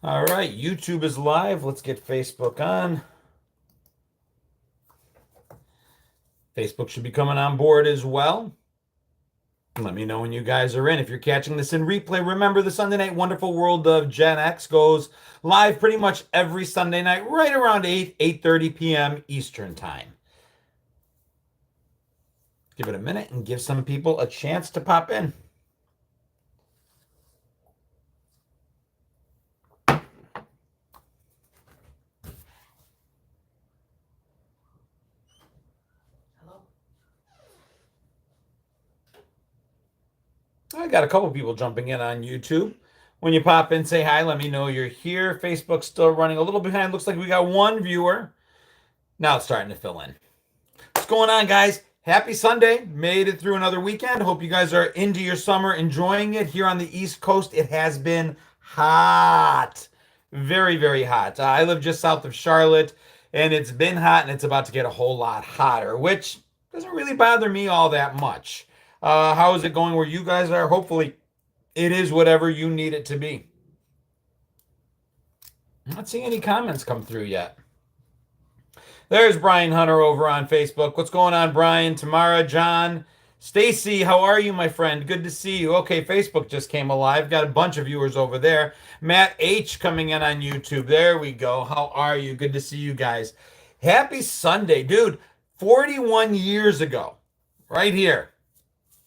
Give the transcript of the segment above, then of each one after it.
All right, YouTube is live. Let's get Facebook on. Facebook should be coming on board as well. Let me know when you guys are in. If you're catching this in replay, remember the Sunday Night Wonderful World of Gen X goes live pretty much every Sunday night, right around 8:30 p.m. Eastern Time. Give it a minute and give some people a chance to pop in. I got a couple people jumping in on YouTube. When you pop in, say hi. Let me know you're here. Facebook's still running a little behind. Looks like we got one viewer. Now it's starting to fill in. What's going on, guys? Happy Sunday. Made it through another weekend. Hope you guys are into your summer, enjoying it. Here on the East Coast, it has been hot. Very, very hot. I live just south of Charlotte, and it's been hot, and it's about to get a whole lot hotter, which doesn't really bother me all that much. How is it going where you guys are? Hopefully, it is whatever you need it to be. I'm not seeing any comments come through yet. There's Brian Hunter over on Facebook. What's going on, Brian? Tamara, John, Stacy, how are you, my friend? Good to see you. Okay, Facebook just came alive. Got a bunch of viewers over there. Matt H coming in on YouTube. There we go. How are you? Good to see you guys. Happy Sunday, dude. 41 years ago, right here.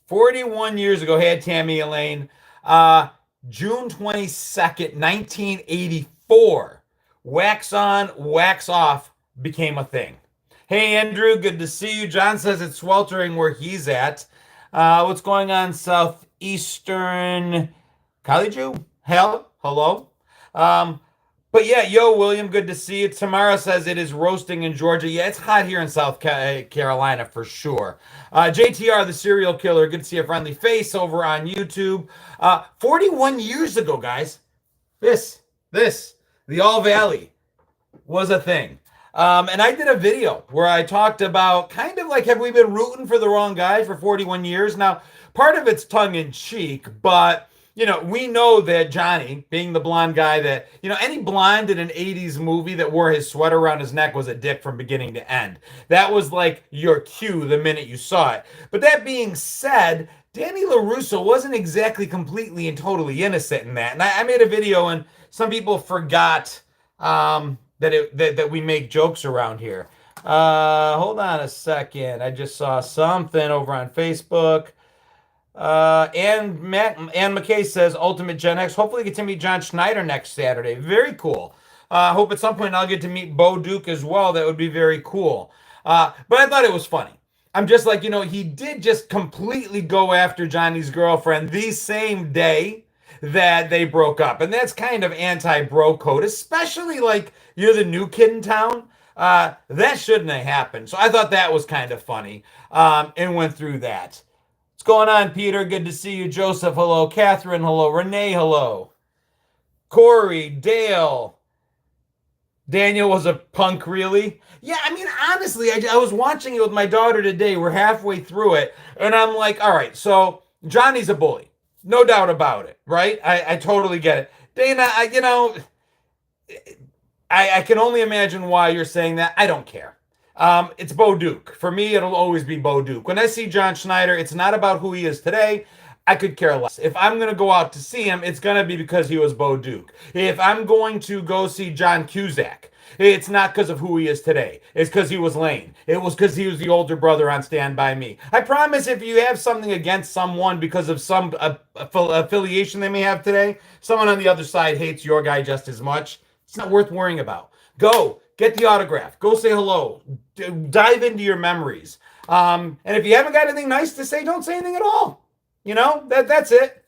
41 years ago, had Tammy Elaine. June 22nd, 1984. Wax on, wax off became a thing. Hey, Andrew, good to see you. John says it's sweltering where he's at. What's going on, Southeastern College? Hello. But yeah, yo, William, good to see you. Tamara says it is roasting in Georgia. Yeah, it's hot here in South Carolina for sure. JTR, the serial killer, good to see a friendly face over on YouTube. 41 years ago, guys, the All Valley was a thing. And I did a video where I talked about kind of like, have we been rooting for the wrong guy for 41 years? Now, part of it's tongue in cheek, but we know that Johnny, being the blonde guy that, any blonde in an 80s movie that wore his sweater around his neck was a dick from beginning to end. That was like your cue the minute you saw it. But that being said, Danny LaRusso wasn't exactly completely and totally innocent in that. And I made a video, and some people forgot that we make jokes around here. Hold on a second. I just saw something over on Facebook. And McKay says Ultimate Gen X. Hopefully get to meet John Schneider next Saturday. Very cool. Hope at some point I'll get to meet Bo Duke as well. That would be very cool. But I thought it was funny. I'm just like, he did just completely go after Johnny's girlfriend the same day that they broke up. And that's kind of anti-bro code, especially like you're the new kid in town. That shouldn't have happened. So I thought that was kind of funny, and went through that. What's going on, Peter? Good to see you. Joseph, hello. Catherine, hello. Renee, hello. Corey, Dale. Daniel was a punk, really? Yeah, I mean, honestly, I was watching it with my daughter today. We're halfway through it, and I'm like, all right, so Johnny's a bully. No doubt about it, right? I totally get it. Dana, I can only imagine why you're saying that. I don't care. It's Bo Duke. For me, it'll always be Bo Duke. When I see John Schneider, it's not about who he is today. I could care less. If I'm going to go out to see him, it's going to be because he was Bo Duke. If I'm going to go see John Cusack, it's not because of who he is today. It's because he was lame. It was because he was the older brother on Stand By Me. I promise if you have something against someone because of some affiliation they may have today, someone on the other side hates your guy just as much. It's not worth worrying about. Go. Get the autograph. Go say hello. Dive into your memories. And if you haven't got anything nice to say, don't say anything at all. That's it.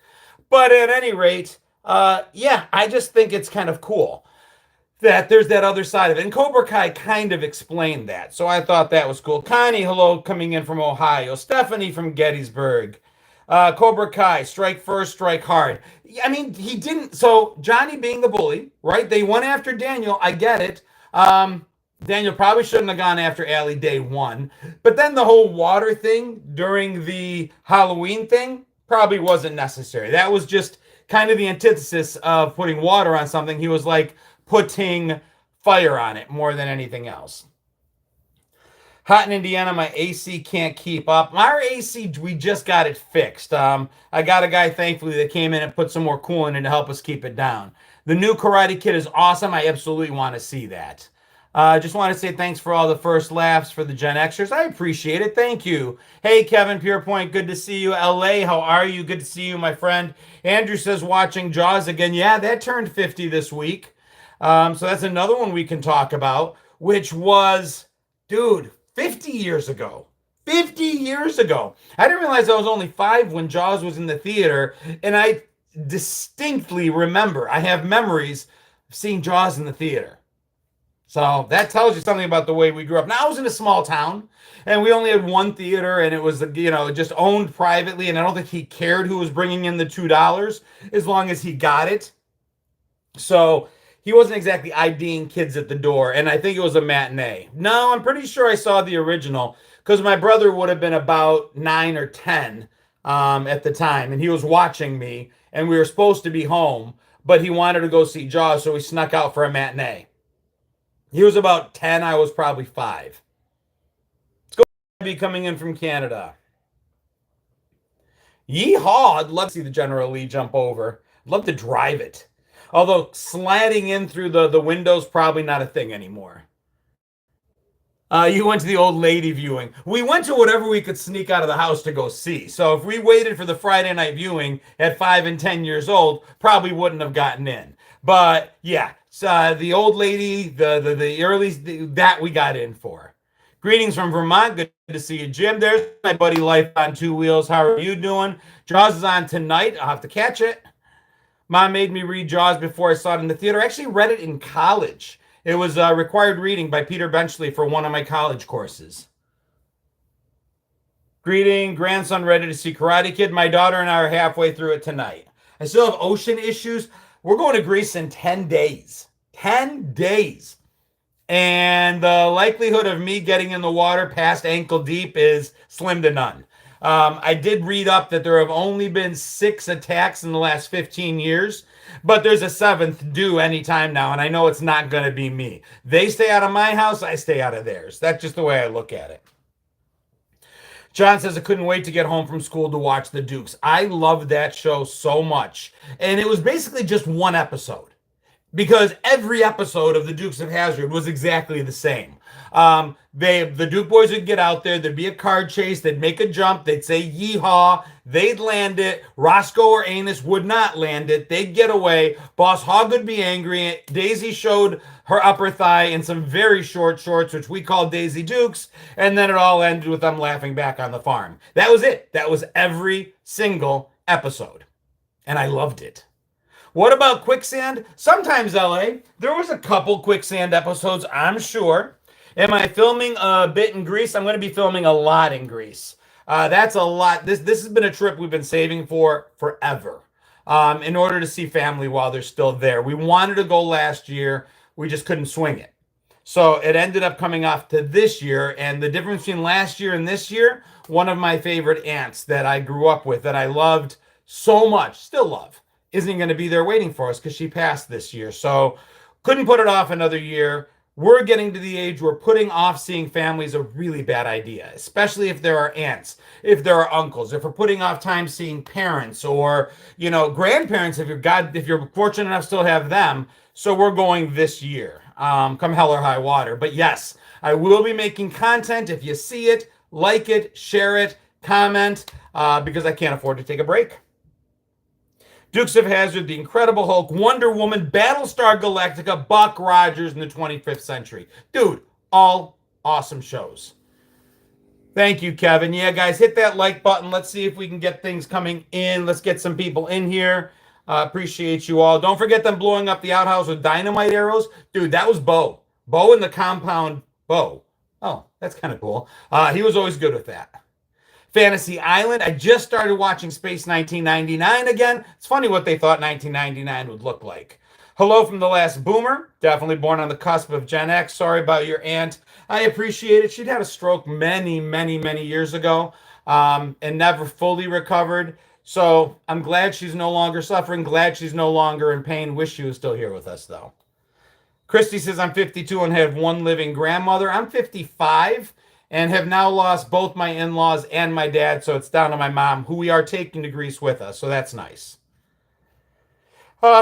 But at any rate, yeah, I just think it's kind of cool that there's that other side of it. And Cobra Kai kind of explained that. So I thought that was cool. Connie, hello, coming in from Ohio. Stephanie from Gettysburg. Cobra Kai, strike first, strike hard. I mean, he didn't. So Johnny being the bully, right? They went after Daniel. I get it. Daniel probably shouldn't have gone after Allie day one. But then the whole water thing during the Halloween thing probably wasn't necessary. That was just kind of the antithesis of putting water on something. He was like putting fire on it more than anything else. Hot in Indiana, my AC can't keep up. Our AC, we just got it fixed. I got a guy, thankfully, that came in and put some more coolant in to help us keep it down. The new Karate Kid is awesome. I absolutely want to see that. Just want to say thanks for all the first laughs for the Gen Xers. I appreciate it. Thank you. Hey, Kevin Purepoint, good to see you. LA, how are you? Good to see you, my friend. Andrew says watching Jaws again. Yeah, that turned 50 this week. So that's another one we can talk about, which was, dude, 50 years ago. 50 years ago. I didn't realize I was only 5 when Jaws was in the theater, and I distinctly remember, I have memories of seeing Jaws in the theater. So that tells you something about the way we grew up. Now, I was in a small town, and we only had one theater, and it was, just owned privately, and I don't think he cared who was bringing in the $2 as long as he got it. So he wasn't exactly IDing kids at the door, and I think it was a matinee. No, I'm pretty sure I saw the original because my brother would have been about 9 or 10 at the time, and he was watching me, and we were supposed to be home, but he wanted to go see Jaws, so we snuck out for a matinee. He was about 10. I was probably 5. Let's go. Be coming in from Canada. Yeehaw! I'd love to see the General Lee jump over. I'd love to drive it. Although sliding in through the window's probably not a thing anymore. You went to the old lady viewing. We went to whatever we could sneak out of the house to go see. So if we waited for the Friday night viewing at 5 and 10 years old, probably wouldn't have gotten in. But yeah, the old lady, the early, that we got in for. Greetings from Vermont. Good to see you, Jim. There's my buddy Life on Two Wheels. How are you doing? Jaws is on tonight. I'll have to catch it. Mom made me read Jaws before I saw it in the theater. I actually read it in college. It was required reading by Peter Benchley for one of my college courses. Greeting, grandson ready to see Karate Kid. My daughter and I are halfway through it tonight. I still have ocean issues. We're going to Greece in 10 days. 10 days. And the likelihood of me getting in the water past ankle deep is slim to none. I did read up that there have only been 6 attacks in the last 15 years, but there's a 7th due anytime now, and I know it's not going to be me. They stay out of my house, I stay out of theirs. That's just the way I look at it. John says, I couldn't wait to get home from school to watch The Dukes. I loved that show so much, and it was basically just one episode, because every episode of the Dukes of Hazzard was exactly the same. The Duke boys would get out there, there'd be a card chase, they'd make a jump, they'd say yeehaw, they'd land it, Roscoe or Anus would not land it, they'd get away, Boss Hogg would be angry, Daisy showed her upper thigh in some very short shorts, which we called Daisy Dukes, and then it all ended with them laughing back on the farm. That was it. That was every single episode. And I loved it. What about Quicksand? Sometimes, LA. There was a couple Quicksand episodes, I'm sure. Am I filming a bit in Greece? I'm going to be filming a lot in Greece. That's a lot. This has been a trip we've been saving for forever in order to see family while they're still there. We wanted to go last year. We just couldn't swing it. So it ended up coming off to this year. And the difference between last year and this year, one of my favorite aunts that I grew up with, that I loved so much, still love, isn't going to be there waiting for us because she passed this year. So couldn't put it off another year. We're getting to the age where putting off seeing family is a really bad idea, especially if there are aunts, if there are uncles, if we're putting off time seeing parents or, grandparents, if you're fortunate enough to still have them. So we're going this year, come hell or high water. But yes, I will be making content. If you see it, like it, share it, comment, because I can't afford to take a break. Dukes of Hazzard, The Incredible Hulk, Wonder Woman, Battlestar Galactica, Buck Rogers in the 25th Century. Dude, all awesome shows. Thank you, Kevin. Yeah, guys, hit that like button. Let's see if we can get things coming in. Let's get some people in here. Appreciate you all. Don't forget them blowing up the outhouse with dynamite arrows. Dude, that was Bo. Bo in the compound. Bo. Oh, that's kind of cool. He was always good with that. Fantasy Island. I just started watching Space 1999 again. It's funny what they thought 1999 would look like. Hello from the last boomer. Definitely born on the cusp of Gen X. Sorry about your aunt. I appreciate it. She'd had a stroke many, many, many years ago and never fully recovered. So I'm glad she's no longer suffering, glad she's no longer in pain. Wish she was still here with us, though. Christy says, I'm 52 and have one living grandmother. I'm 55 and have now lost both my in laws and my dad. So it's down to my mom, who we are taking to Greece with us. So that's nice.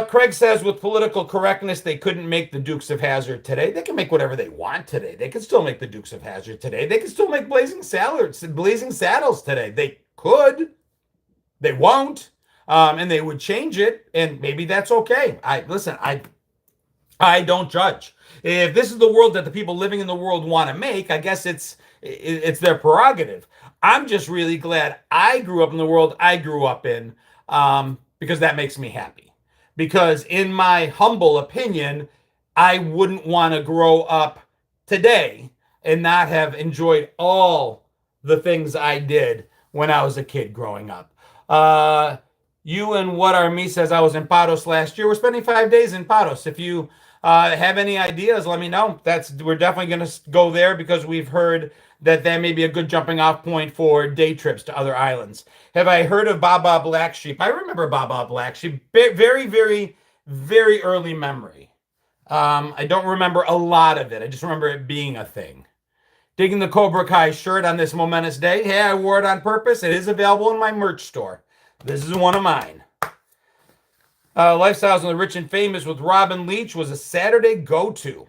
Craig says, with political correctness, they couldn't make the Dukes of Hazzard today. They can make whatever they want today. They can still make the Dukes of Hazzard today. They can still make Blazing Saddles today. They could. They won't. And they would change it, and maybe that's okay. I don't judge. If this is the world that the people living in the world want to make, I guess it's their prerogative. I'm just really glad I grew up in the world I grew up in, because that makes me happy. Because in my humble opinion, I wouldn't want to grow up today and not have enjoyed all the things I did when I was a kid growing up. You and What Are Me says, I was in Paros last year. We're spending 5 days in Paros. If you have any ideas, let me know. We're definitely going to go there because we've heard that may be a good jumping off point for day trips to other islands. Have I heard of Baba Black Sheep? I remember Baba Black Sheep. Very, very, very early memory. I don't remember a lot of it. I just remember it being a thing. Digging the Cobra Kai shirt on this momentous day. Hey, I wore it on purpose. It is available in my merch store. This is one of mine. Lifestyles of the Rich and Famous with Robin Leach was a Saturday go-to.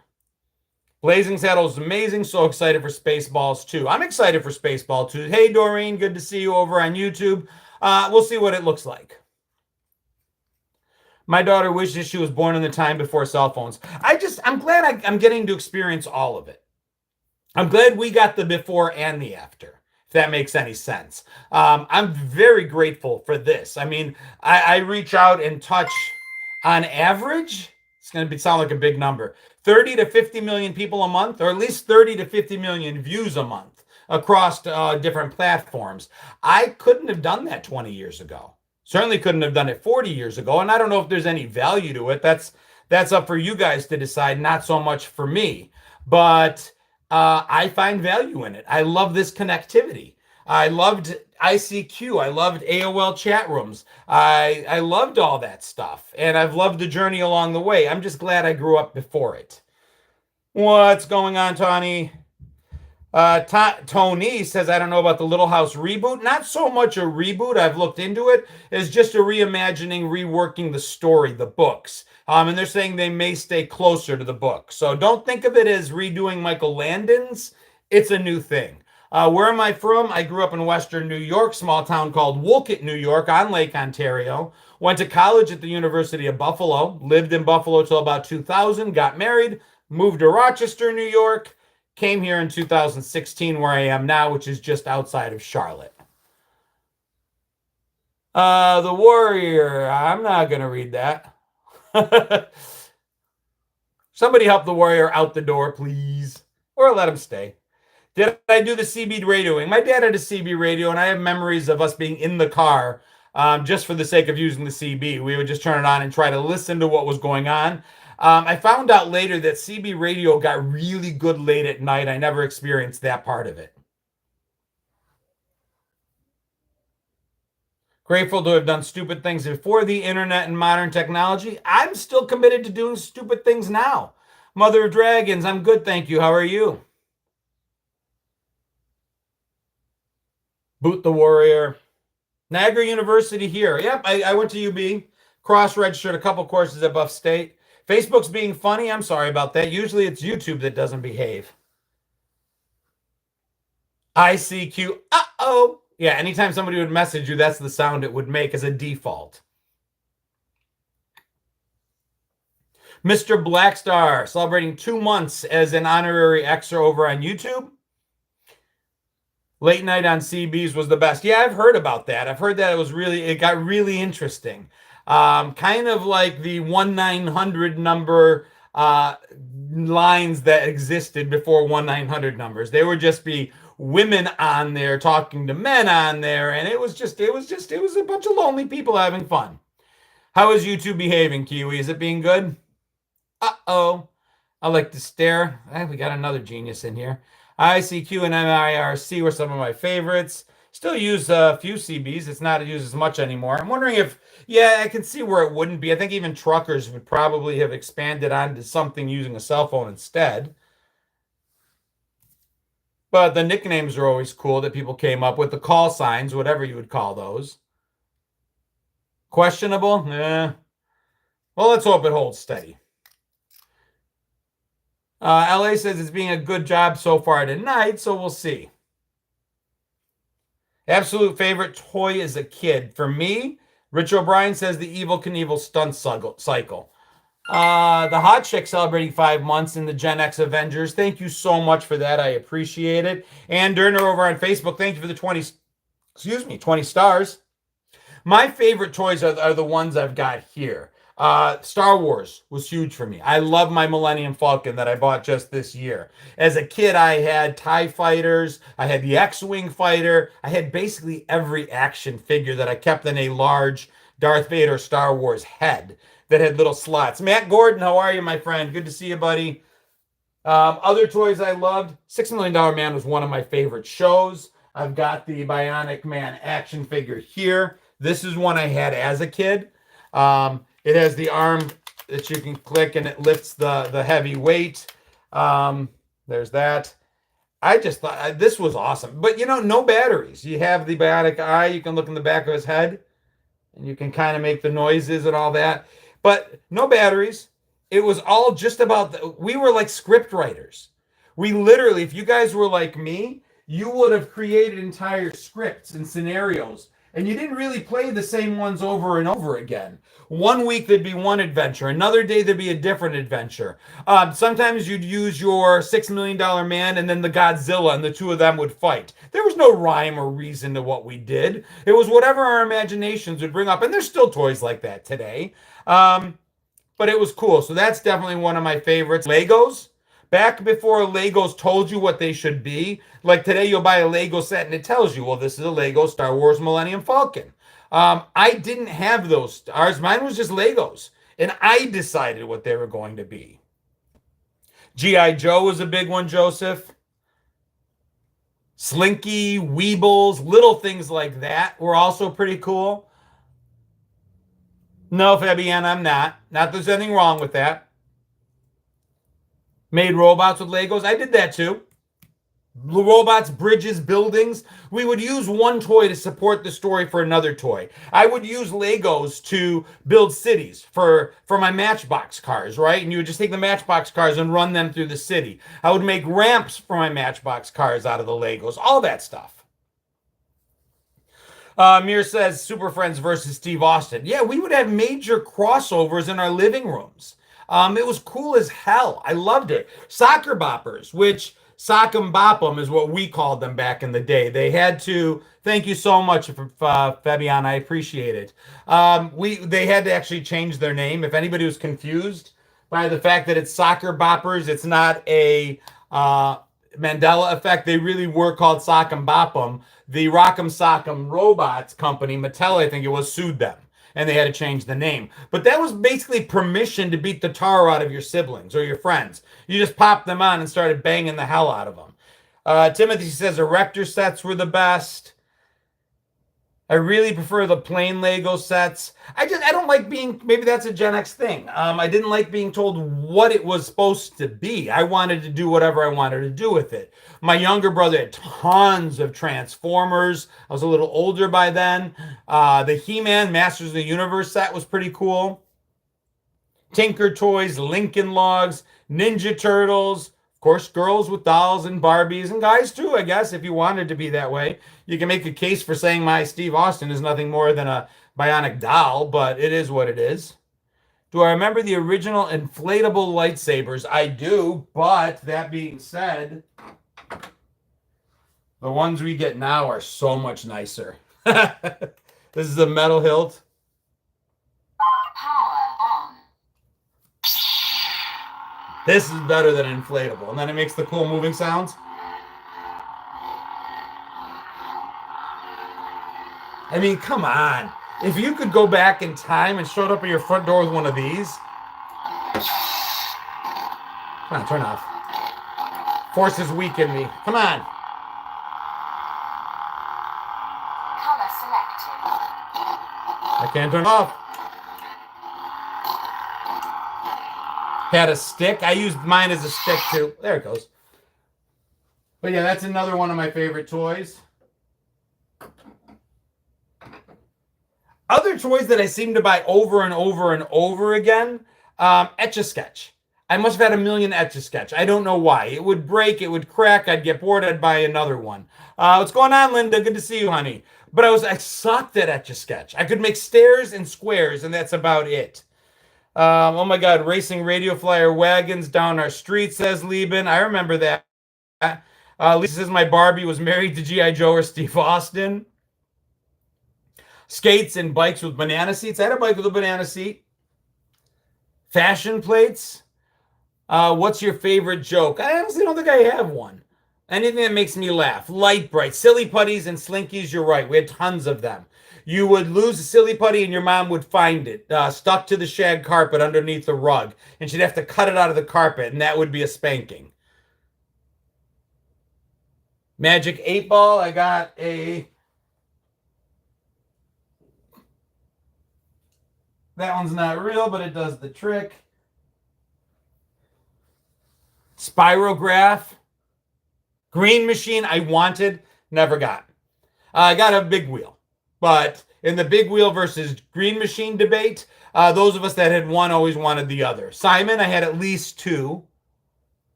Blazing Saddles is amazing. So excited for Spaceballs 2. I'm excited for Spaceball 2. Hey, Doreen, good to see you over on YouTube. We'll see what it looks like. My daughter wishes she was born in the time before cell phones. I'm glad I'm getting to experience all of it. I'm glad we got the before and the after, if that makes any sense. I'm very grateful for this. I mean, I reach out and touch, on average, it's going to sound like a big number, 30 to 50 million people a month, or at least 30 to 50 million views a month across different platforms. I couldn't have done that 20 years ago. Certainly couldn't have done it 40 years ago. And I don't know if there's any value to it. That's up for you guys to decide, not so much for me. But I find value in it. I love this connectivity. I loved ICQ. I loved AOL chat rooms. I loved all that stuff. And I've loved the journey along the way. I'm just glad I grew up before it. What's going on, Tony? Tony says, I don't know about the Little House reboot. Not so much a reboot. I've looked into it. It's just a reimagining, reworking the story, the books. And they're saying they may stay closer to the book. So don't think of it as redoing Michael Landon's. It's a new thing. Where am I from? I grew up in Western New York, small town called Woolkit, New York, on Lake Ontario. Went to college at the University of Buffalo. Lived in Buffalo till about 2000. Got married. Moved to Rochester, New York. Came here in 2016, where I am now, which is just outside of Charlotte. The Warrior. I'm not going to read that. Somebody help the Warrior out the door, please. Or let him stay. Did I do the CB radioing? My dad had a CB radio, and I have memories of us being in the car just for the sake of using the CB. We would just turn it on and try to listen to what was going on. I found out later that CB radio got really good late at night. I never experienced that part of it. Grateful to have done stupid things before the internet and modern technology. I'm still committed to doing stupid things now. Mother of Dragons, I'm good, thank you. How are you? Boot the Warrior. Niagara University here. Yep, I went to UB. Cross-registered a couple courses at Buff State. Facebook's being funny. I'm sorry about that. Usually it's YouTube that doesn't behave. ICQ. Uh-oh. Yeah, anytime somebody would message you, that's the sound it would make as a default. Mr. Blackstar, celebrating 2 months as an honorary extra over on YouTube. Late night on CBs was the best. Yeah, I've heard about that. I've heard that it got really interesting. Kind of like the 1-900 number lines that existed before 1-900 numbers. They would just be women on there talking to men on there, and it was a bunch of lonely people having fun. How is YouTube behaving, Kiwi? Is it being good? Uh-oh. I like to stare. We got another genius in here. ICQ and MIRC were some of my favorites. Still use a few CBs. It's not used as much anymore. I'm wondering if, yeah, I can see where it wouldn't be. I think even truckers would probably have expanded onto something using a cell phone instead. But the nicknames are always cool that people came up with, the call signs, whatever you would call those. Questionable? Yeah. Well, let's hope it holds steady. LA says it's being a good job so far tonight, so we'll see. Absolute favorite toy as a kid. For me, Rich O'Brien says the Evil Knievel stunt cycle. The Hot Chick celebrating 5 months in the Gen X Avengers. Thank you so much for that. I appreciate it. And Durner over on Facebook, thank you for the 20 stars. My favorite toys are the ones I've got here. Star Wars was huge for me. I love my Millennium Falcon that I bought just this year. As a kid, I had TIE fighters. I had the X-Wing fighter. I had basically every action figure that I kept in a large Darth Vader Star Wars head that had little slots. Matt Gordon, how are you, my friend? Good to see you, buddy. Other toys I loved. $6 Million Man was one of my favorite shows. I've got the Bionic Man action figure here. This is one I had as a kid. It has the arm that you can click and it lifts the heavy weight. There's that. I just thought this was awesome. But, no batteries. You have the bionic eye. You can look in the back of his head and you can kind of make the noises and all that. But no batteries. It was all just about, we were like script writers. We literally, if you guys were like me, you would have created entire scripts and scenarios. And you didn't really play the same ones over and over again. One week there'd be one adventure. Another day there'd be a different adventure. Sometimes you'd use your $6 Million Man and then the Godzilla, and the two of them would fight. There was no rhyme or reason to what we did. It was whatever our imaginations would bring up. And there's still toys like that today. But it was cool. So that's definitely one of my favorites. Legos. Back before Legos told you what they should be, like today you'll buy a Lego set and it tells you, well, this is a Lego Star Wars Millennium Falcon. I didn't have those stars. Mine was just Legos. And I decided what they were going to be. G.I. Joe was a big one, Joseph. Slinky, Weebles, little things like that were also pretty cool. No, Fabienne, I'm not. Not that there's anything wrong with that. Made robots with Legos. I did that too. Robots, bridges, buildings. We would use one toy to support the story for another toy. I would use Legos to build cities for my Matchbox cars, right? And you would just take the Matchbox cars and run them through the city. I would make ramps for my Matchbox cars out of the Legos. All that stuff. Mir says Super Friends versus Steve Austin. Yeah, we would have major crossovers in our living rooms. It was cool as hell. I loved it. Soccer boppers, which sock 'em bop 'em is what we called them back in the day. They had to. Thank you so much, Fabian. I appreciate it. They had to actually change their name. If anybody was confused by the fact that it's soccer boppers, it's not a Mandela effect. They really were called Sock 'em Bop 'em. The Rock'em Sock'em Robots company, Mattel, I think it was, sued them. And they had to change the name. But that was basically permission to beat the tar out of your siblings or your friends. You just popped them on and started banging the hell out of them. Timothy says Erector sets were the best. I really prefer the plain Lego sets. I don't like being, maybe that's a Gen X thing. I didn't like being told what it was supposed to be. I wanted to do whatever I wanted to do with it. My younger brother had tons of Transformers. I was a little older by then. The He-Man Masters of the Universe set was pretty cool. Tinker Toys, Lincoln Logs, Ninja Turtles. Of course, girls with dolls and Barbies, and guys too, I guess, if you wanted to be that way. You can make a case for saying my Steve Austin is nothing more than a bionic doll, but it is what it is. Do I remember the original inflatable lightsabers? I do, but that being said, the ones we get now are so much nicer. This is a metal hilt. Power on. This is better than inflatable. And then it makes the cool moving sounds. I mean, come on. If you could go back in time and showed up at your front door with one of these. Come on, turn off. Force is weak in me. Come on. Can't turn it off. Had a stick. I used mine as a stick too. There it goes. But yeah, that's another one of my favorite toys. Other toys that I seem to buy over and over and over again, Etch-a-Sketch. I must have had a million Etch-a-Sketch. I don't know why. It would break, it would crack, I'd get bored, I'd buy another one. What's going on, Linda? Good to see you, honey. But I sucked at Etch-a-Sketch. I could make stairs and squares, and that's about it. Oh my God, racing radio flyer wagons down our street, says Lieben. I remember that. Lisa says my Barbie was married to G.I. Joe or Steve Austin. Skates and bikes with banana seats. I had a bike with a banana seat. Fashion plates. What's your favorite joke? I honestly don't think I have one. Anything that makes me laugh. Light bright. Silly putties and slinkies, you're right. We had tons of them. You would lose a silly putty and your mom would find it stuck to the shag carpet underneath the rug. And she'd have to cut it out of the carpet, and that would be a spanking. Magic 8 Ball. I got a... That one's not real, but it does the trick. Spirograph. Green machine I wanted, never got. I got a big wheel. But in the big wheel versus green machine debate, those of us that had one always wanted the other. Simon, I had at least 2.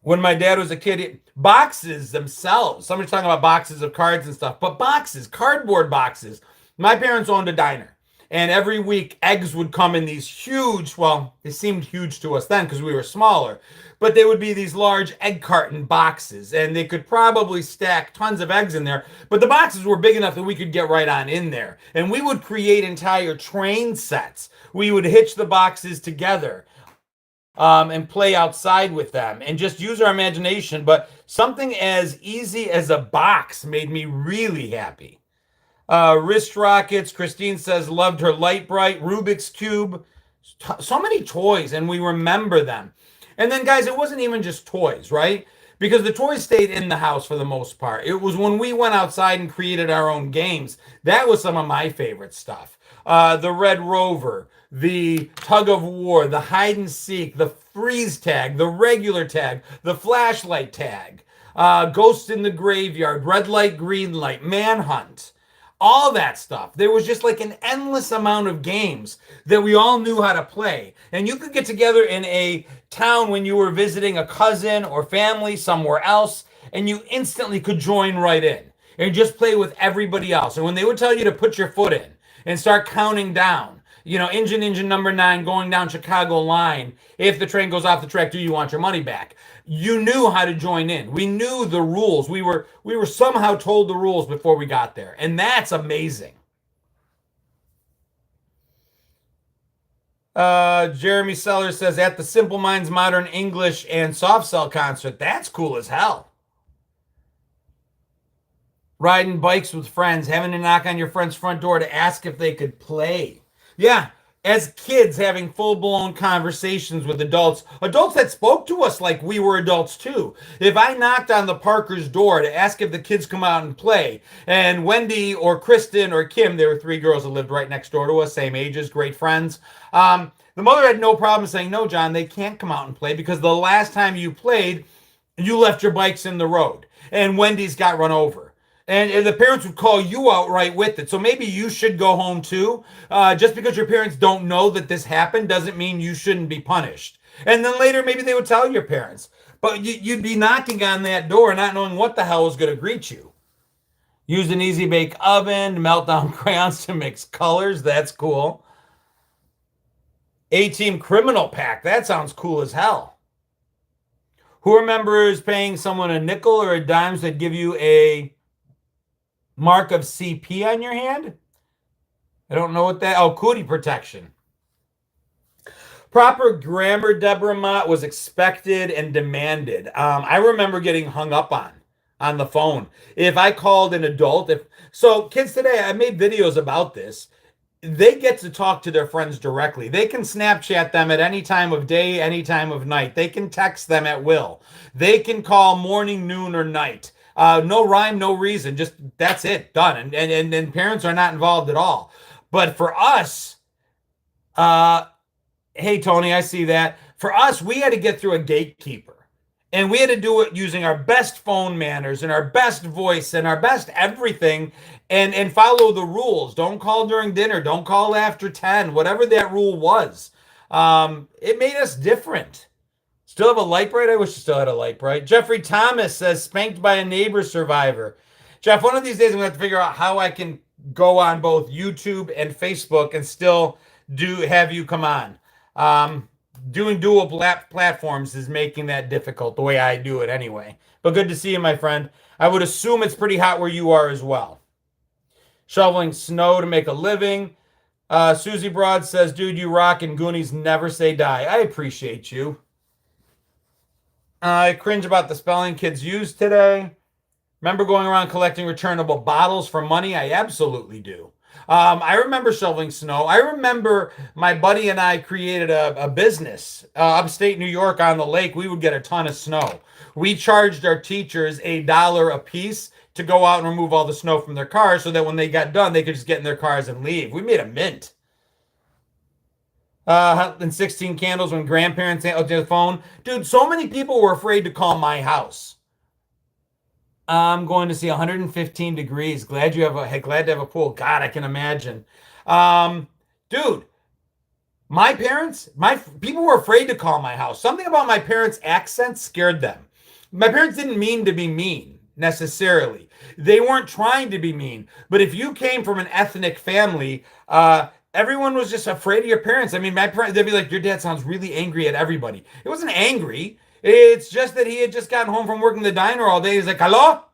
When my dad was a kid, boxes themselves, somebody's talking about boxes of cards and stuff, but boxes, cardboard boxes. My parents owned a diner, and every week eggs would come in these huge, well, they seemed huge to us then because we were smaller, but they would be these large egg carton boxes, and they could probably stack tons of eggs in there, but the boxes were big enough that we could get right on in there, and we would create entire train sets. We would hitch the boxes together. And play outside with them and just use our imagination. But something as easy as a box made me really happy. Wrist rockets, Christine says, loved her light bright. Rubik's Cube. So many toys, and we remember them. And then, guys, it wasn't even just toys, right? Because the toys stayed in the house for the most part. It was when we went outside and created our own games. That was some of my favorite stuff. The Red Rover, the Tug of War, the Hide and Seek, the Freeze Tag, the Regular Tag, the Flashlight Tag, Ghost in the Graveyard, Red Light, Green Light, Manhunt, all that stuff. There was just like an endless amount of games that we all knew how to play. And you could get together in a town when you were visiting a cousin or family somewhere else, and you instantly could join right in and just play with everybody else. And when they would tell you to put your foot in and start counting down, you know, engine number 9 going down Chicago line. If the train goes off the track, do you want your money back? You knew how to join in. We knew the rules. We were somehow told the rules before we got there. And that's amazing. Jeremy Sellers says, at the Simple Minds Modern English and Soft Cell concert. That's cool as hell. Riding bikes with friends, having to knock on your friend's front door to ask if they could play. Yeah, as kids having full-blown conversations with adults that spoke to us like we were adults too. If I knocked on the Parker's door to ask if the kids come out and play, and Wendy or Kristen or Kim, there were 3 girls that lived right next door to us, same ages, great friends, the mother had no problem saying, no, John, they can't come out and play because the last time you played, you left your bikes in the road, and Wendy's got run over. And the parents would call you out right with it. So maybe you should go home too. Just because your parents don't know that this happened doesn't mean you shouldn't be punished. And then later, maybe they would tell your parents. But you'd be knocking on that door not knowing what the hell was going to greet you. Use an Easy Bake Oven, melt down crayons to mix colors. That's cool. A-Team Criminal Pack. That sounds cool as hell. Who remembers paying someone a nickel or a dime so they'd give you a mark of CP on your hand? I don't know what that... Oh, cootie protection. Proper grammar, Deborah Mott, was expected and demanded. I remember getting hung up on the phone. If I called an adult... So kids today, I made videos about this. They get to talk to their friends directly. They can Snapchat them at any time of day, any time of night. They can text them at will. They can call morning, noon, or night. No rhyme, no reason. Just that's it, done. And parents are not involved at all. But for us, uh, hey, Tony, I see that. For us, we had to get through a gatekeeper. And we had to do it using our best phone manners and our best voice and our best everything and follow the rules. Don't call during dinner. Don't call after 10, whatever that rule was. It made us different. Still have a light bright? I wish I still had a light bright. Jeffrey Thomas says, spanked by a neighbor survivor. Jeff, one of these days I'm going to have to figure out how I can go on both YouTube and Facebook and still have you come on. Doing dual platforms is making that difficult the way I do it anyway. But good to see you, my friend. I would assume it's pretty hot where you are as well. Shoveling snow to make a living. Susie Broad says, dude, you rock and Goonies never say die. I appreciate you. I cringe about the spelling kids used today. Remember going around collecting returnable bottles for money? I absolutely do. I remember shoveling snow. I remember my buddy and I created a business upstate New York on the lake. We would get a ton of snow. We charged our teachers $1 a piece to go out and remove all the snow from their cars so that when they got done, they could just get in their cars and leave. We made a mint. And 16 candles when grandparents answered the phone. Dude, so many people were afraid to call my house. I'm going to see 115 degrees. Glad to have a pool. God, I can imagine. Dude, my people were afraid to call my house. Something about my parents' accent scared them. My parents didn't mean to be mean necessarily. They weren't trying to be mean. But if you came from an ethnic family, everyone was just afraid of your parents. I mean, my parents, they'd be like, your dad sounds really angry at everybody. It wasn't angry. It's just that he had just gotten home from working the diner all day. He's like, hello?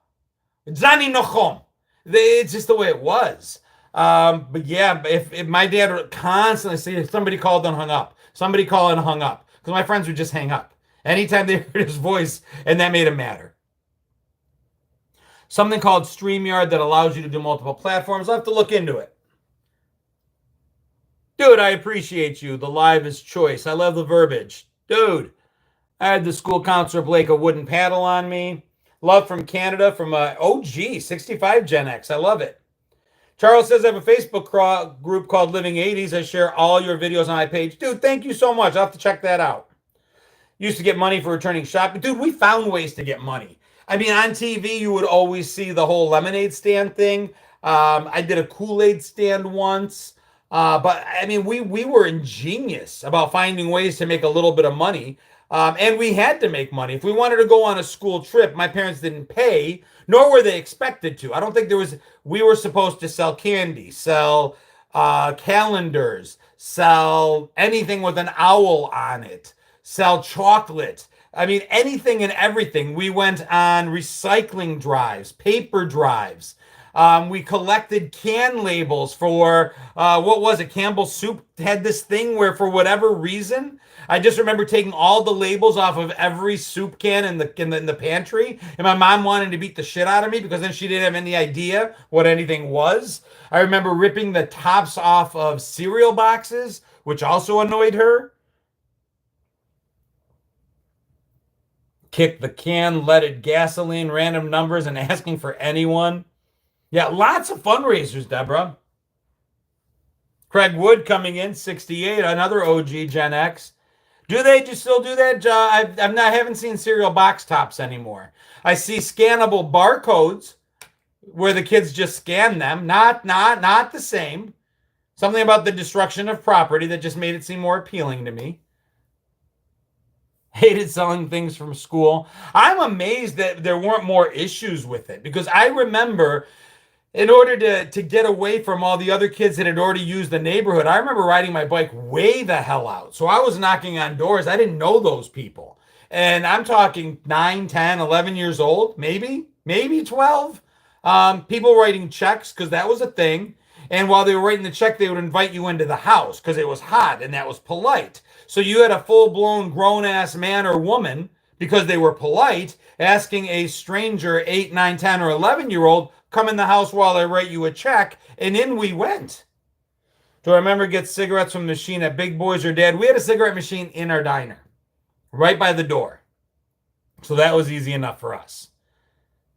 Zani no home. It's just the way it was. But yeah, if my dad would constantly say, somebody called and hung up. Somebody called and hung up. Because my friends would just hang up. Anytime they heard his voice, and that made it matter. Something called StreamYard that allows you to do multiple platforms. I'll have to look into it. Dude, I appreciate you. The live is choice. I love the verbiage. Dude, I had the school counselor Blake a wooden paddle on me. Love from Canada from OG 65 Gen X. I love it. Charles says I have a Facebook group called Living 80s. I share all your videos on my page. Dude, thank you so much. I'll have to check that out. Used to get money for returning shopping. Dude, we found ways to get money. I mean, on TV, you would always see the whole lemonade stand thing. I did a Kool-Aid stand once. But I mean, we were ingenious about finding ways to make a little bit of money. And we had to make money. If we wanted to go on a school trip, my parents didn't pay, nor were they expected to. I don't think we were supposed to sell candy, sell calendars, sell anything with an owl on it, sell chocolate. I mean, anything and everything. We went on recycling drives, paper drives. We collected can labels for, what was it? Campbell's Soup had this thing where for whatever reason, I just remember taking all the labels off of every soup can in the pantry. And my mom wanted to beat the shit out of me because then she didn't have any idea what anything was. I remember ripping the tops off of cereal boxes, which also annoyed her. Kick the can, leaded gasoline, random numbers, and asking for anyone. Yeah, lots of fundraisers, Deborah. Craig Wood coming in, 68, another OG Gen X. Do they just still do that? I haven't seen cereal box tops anymore. I see scannable barcodes where the kids just scan them. Not the same. Something about the destruction of property that just made it seem more appealing to me. Hated selling things from school. I'm amazed that there weren't more issues with it because I remember in order to get away from all the other kids that had already used the neighborhood, I remember riding my bike way the hell out. So I was knocking on doors. I didn't know those people. And I'm talking 9, 10, 11 years old, maybe 12. People writing checks because that was a thing. And while they were writing the check, they would invite you into the house because it was hot and that was polite. So you had a full-blown grown-ass man or woman, because they were polite, asking a stranger, 8, 9, 10, or 11-year-old, come in the house while I write you a check, and in we went. Do I remember get cigarettes from the machine at Big Boys or Dad? We had a cigarette machine in our diner, right by the door. So that was easy enough for us.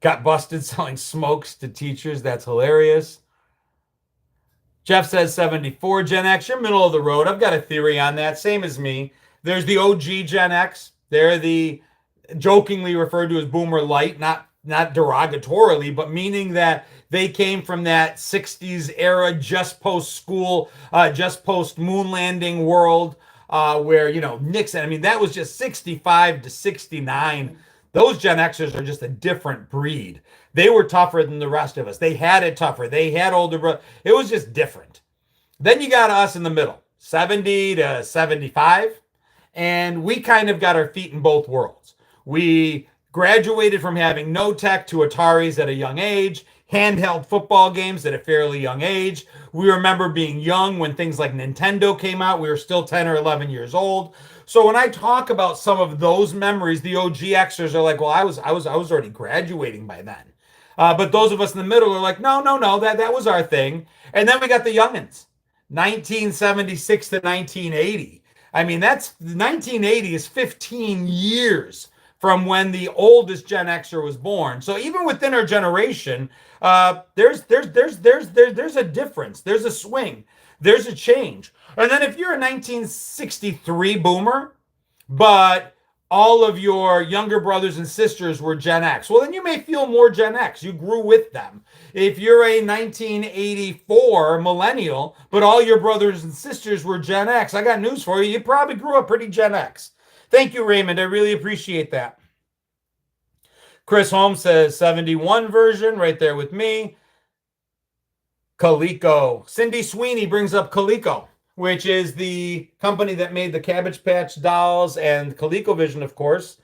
Got busted selling smokes to teachers. That's hilarious. Jeff says 74 Gen X. You're middle of the road. I've got a theory on that. Same as me. There's the OG Gen X. They're the jokingly referred to as Boomer Light, not derogatorily, but meaning that they came from that 60s era, just post school, just post moon landing world, where, Nixon, I mean, that was just 65 to 69. Those Gen Xers are just a different breed. They were tougher than the rest of us. They had it tougher. They had older brothers. It was just different. Then you got us in the middle, 70 to 75. And we kind of got our feet in both worlds. We graduated from having no tech to Ataris at a young age, handheld football games at a fairly young age. We remember being young when things like Nintendo came out. We were still 10 or 11 years old. So when I talk about some of those memories, the OG Xers are like, well, I was already graduating by then. But those of us in the middle are like, no, that was our thing. And then we got the youngins, 1976 to 1980. I mean, that's 1980 is 15 years from when the oldest Gen Xer was born. So even within our generation, there's a difference. There's a swing. There's a change. And then if you're a 1963 boomer, but all of your younger brothers and sisters were Gen X, well, then you may feel more Gen X. You grew with them. If you're a 1984 millennial, but all your brothers and sisters were Gen X, I got news for you. You probably grew up pretty Gen X. Thank you, Raymond. I really appreciate that. Chris Holmes says 71 version right there with me. Coleco. Cindy Sweeney brings up Coleco, which is the company that made the Cabbage Patch dolls and ColecoVision, of course.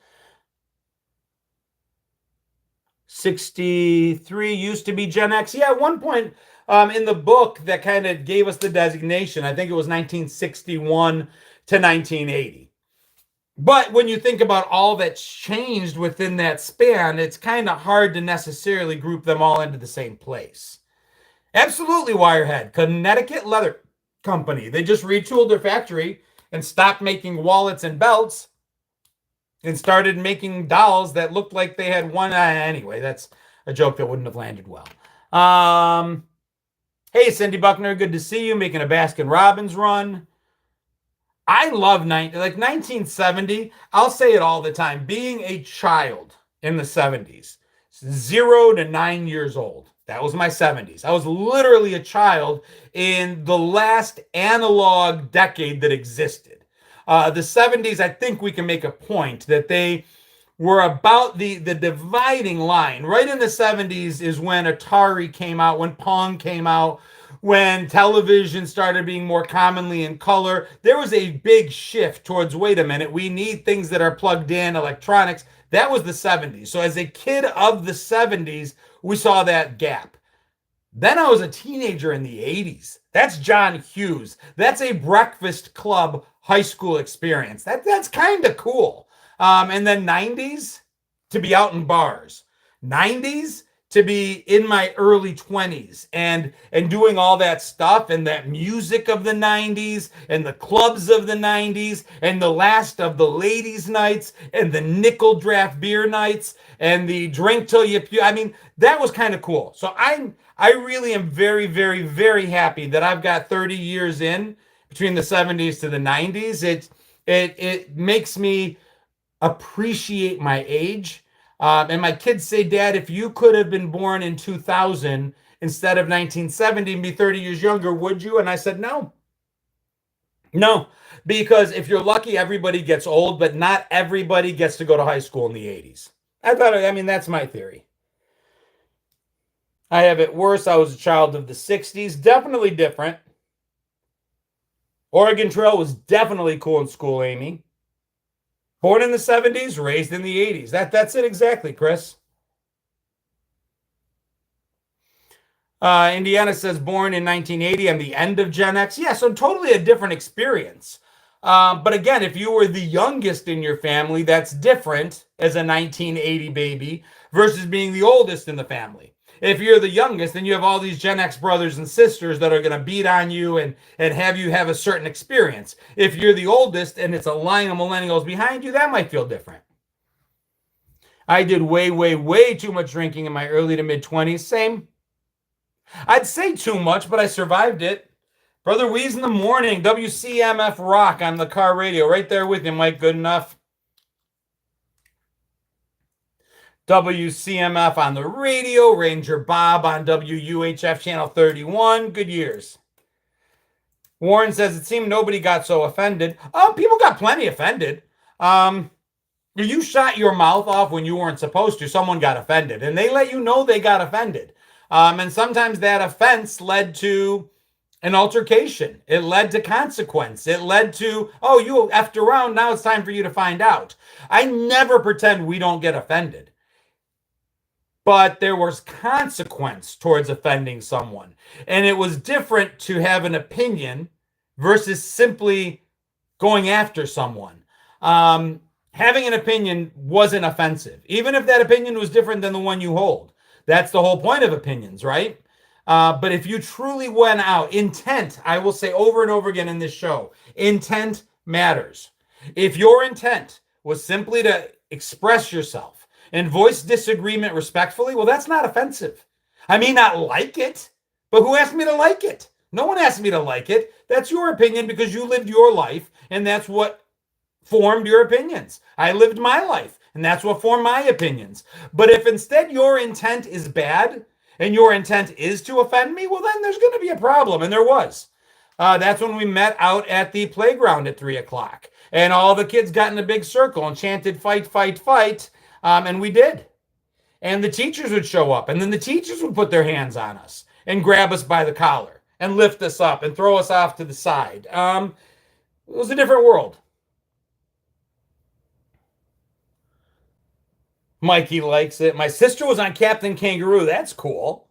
63 used to be Gen X. Yeah, at one point in the book that kind of gave us the designation, I think it was 1961 to 1980. But when you think about all that's changed within that span, it's kind of hard to necessarily group them all into the same place. Absolutely, Wirehead. Connecticut Leather Company. They just retooled their factory and stopped making wallets and belts and started making dolls that looked like they had one. Anyway, that's a joke that wouldn't have landed well. Hey, Cindy Buckner, good to see you, making a Baskin Robbins run. I love 1970. I'll say it all the time. Being a child in the 70s, 0 to 9 years old. That was my 70s. I was literally a child in the last analog decade that existed. The 70s, I think we can make a point that they were about the dividing line. Right in the 70s is when Atari came out, when Pong came out, when television started being more commonly in color. There was a big shift towards, wait a minute, we need things that are plugged in, electronics. That was the 70s. So as a kid of the 70s, we saw that gap. Then I was a teenager in the 80s. That's John Hughes. That's a Breakfast Club high school experience. That's kind of cool. And then 90s, to be out in bars. 90s, to be in my early 20s and doing all that stuff and that music of the 90s and the clubs of the 90s and the last of the ladies' nights and the nickel draft beer nights and the drink till you puke. I mean, that was kind of cool. So I really am very, very, very happy that I've got 30 years in between the 70s to the 90s. It makes me appreciate my age. And my kids say, Dad, if you could have been born in 2000 instead of 1970 and be 30 years younger, would you? And I said, no. No, because if you're lucky, everybody gets old, but not everybody gets to go to high school in the 80s. That's my theory. I have it worse. I was a child of the 60s. Definitely different. Oregon Trail was definitely cool in school, Amy. Born in the 70s, raised in the 80s. That's it exactly, Chris. Indiana says, born in 1980 and the end of Gen X. Yeah, so totally a different experience. But again, if you were the youngest in your family, that's different as a 1980 baby versus being the oldest in the family. If you're the youngest, then you have all these Gen X brothers and sisters that are going to beat on you and have you have a certain experience. If you're the oldest and it's a line of millennials behind you, that might feel different. I did way, way, way too much drinking in my early to mid 20s. Same. I'd say too much, but I survived it. Brother Weeze in the morning, WCMF Rock on the car radio. Right there with you, Mike. Good enough. WCMF on the radio. Ranger Bob on WUHF Channel 31. Good years. Warren says it seemed nobody got so offended. Oh, people got plenty offended. You shot your mouth off when you weren't supposed to. Someone got offended, and they let you know they got offended. And sometimes that offense led to an altercation. It led to consequence. It led to, oh, you effed around. Now it's time for you to find out. I never pretend we don't get offended. But there was consequence towards offending someone. And it was different to have an opinion versus simply going after someone. Having an opinion wasn't offensive, even if that opinion was different than the one you hold. That's the whole point of opinions, right? But if you truly went out, intent, I will say over and over again in this show, intent matters. If your intent was simply to express yourself and voice disagreement respectfully, well, that's not offensive. I may not like it, but who asked me to like it? No one asked me to like it. That's your opinion because you lived your life, and that's what formed your opinions. I lived my life, and that's what formed my opinions. But if instead your intent is bad, and your intent is to offend me, well, then there's going to be a problem, and there was. That's when we met out at the playground at 3 o'clock, and all the kids got in a big circle and chanted, fight, fight, fight. And we did. And the teachers would show up, and then the teachers would put their hands on us and grab us by the collar and lift us up and throw us off to the side. It was a different world. Mikey likes it. My sister was on Captain Kangaroo. That's cool.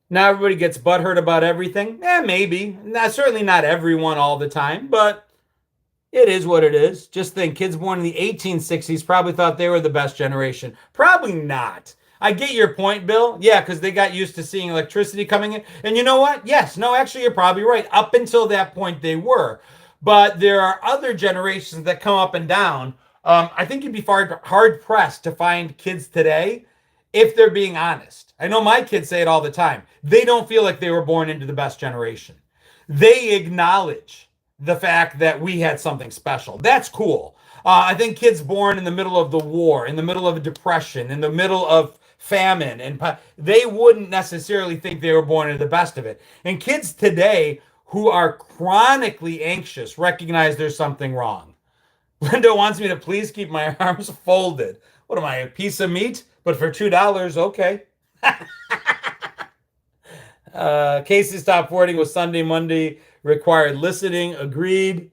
Now everybody gets butthurt about everything. Maybe. Certainly not everyone all the time, but it is what it is. Just think, kids born in the 1860s probably thought they were the best generation. Probably not. I get your point, Bill. Yeah, because they got used to seeing electricity coming in. And you know what? Yes, no, actually, you're probably right. Up until that point, they were. But there are other generations that come up and down. I think you'd be hard-pressed to find kids today if they're being honest. I know my kids say it all the time. They don't feel like they were born into the best generation. They acknowledge the fact that we had something special. That's cool. I think kids born in the middle of the war, in the middle of a depression, in the middle of famine, and they wouldn't necessarily think they were born into the best of it. And kids today who are chronically anxious recognize there's something wrong. Linda wants me to please keep my arms folded. What am I, a piece of meat? But for $2, okay. Casey's top 40 was Sunday, Monday, required listening. Agreed.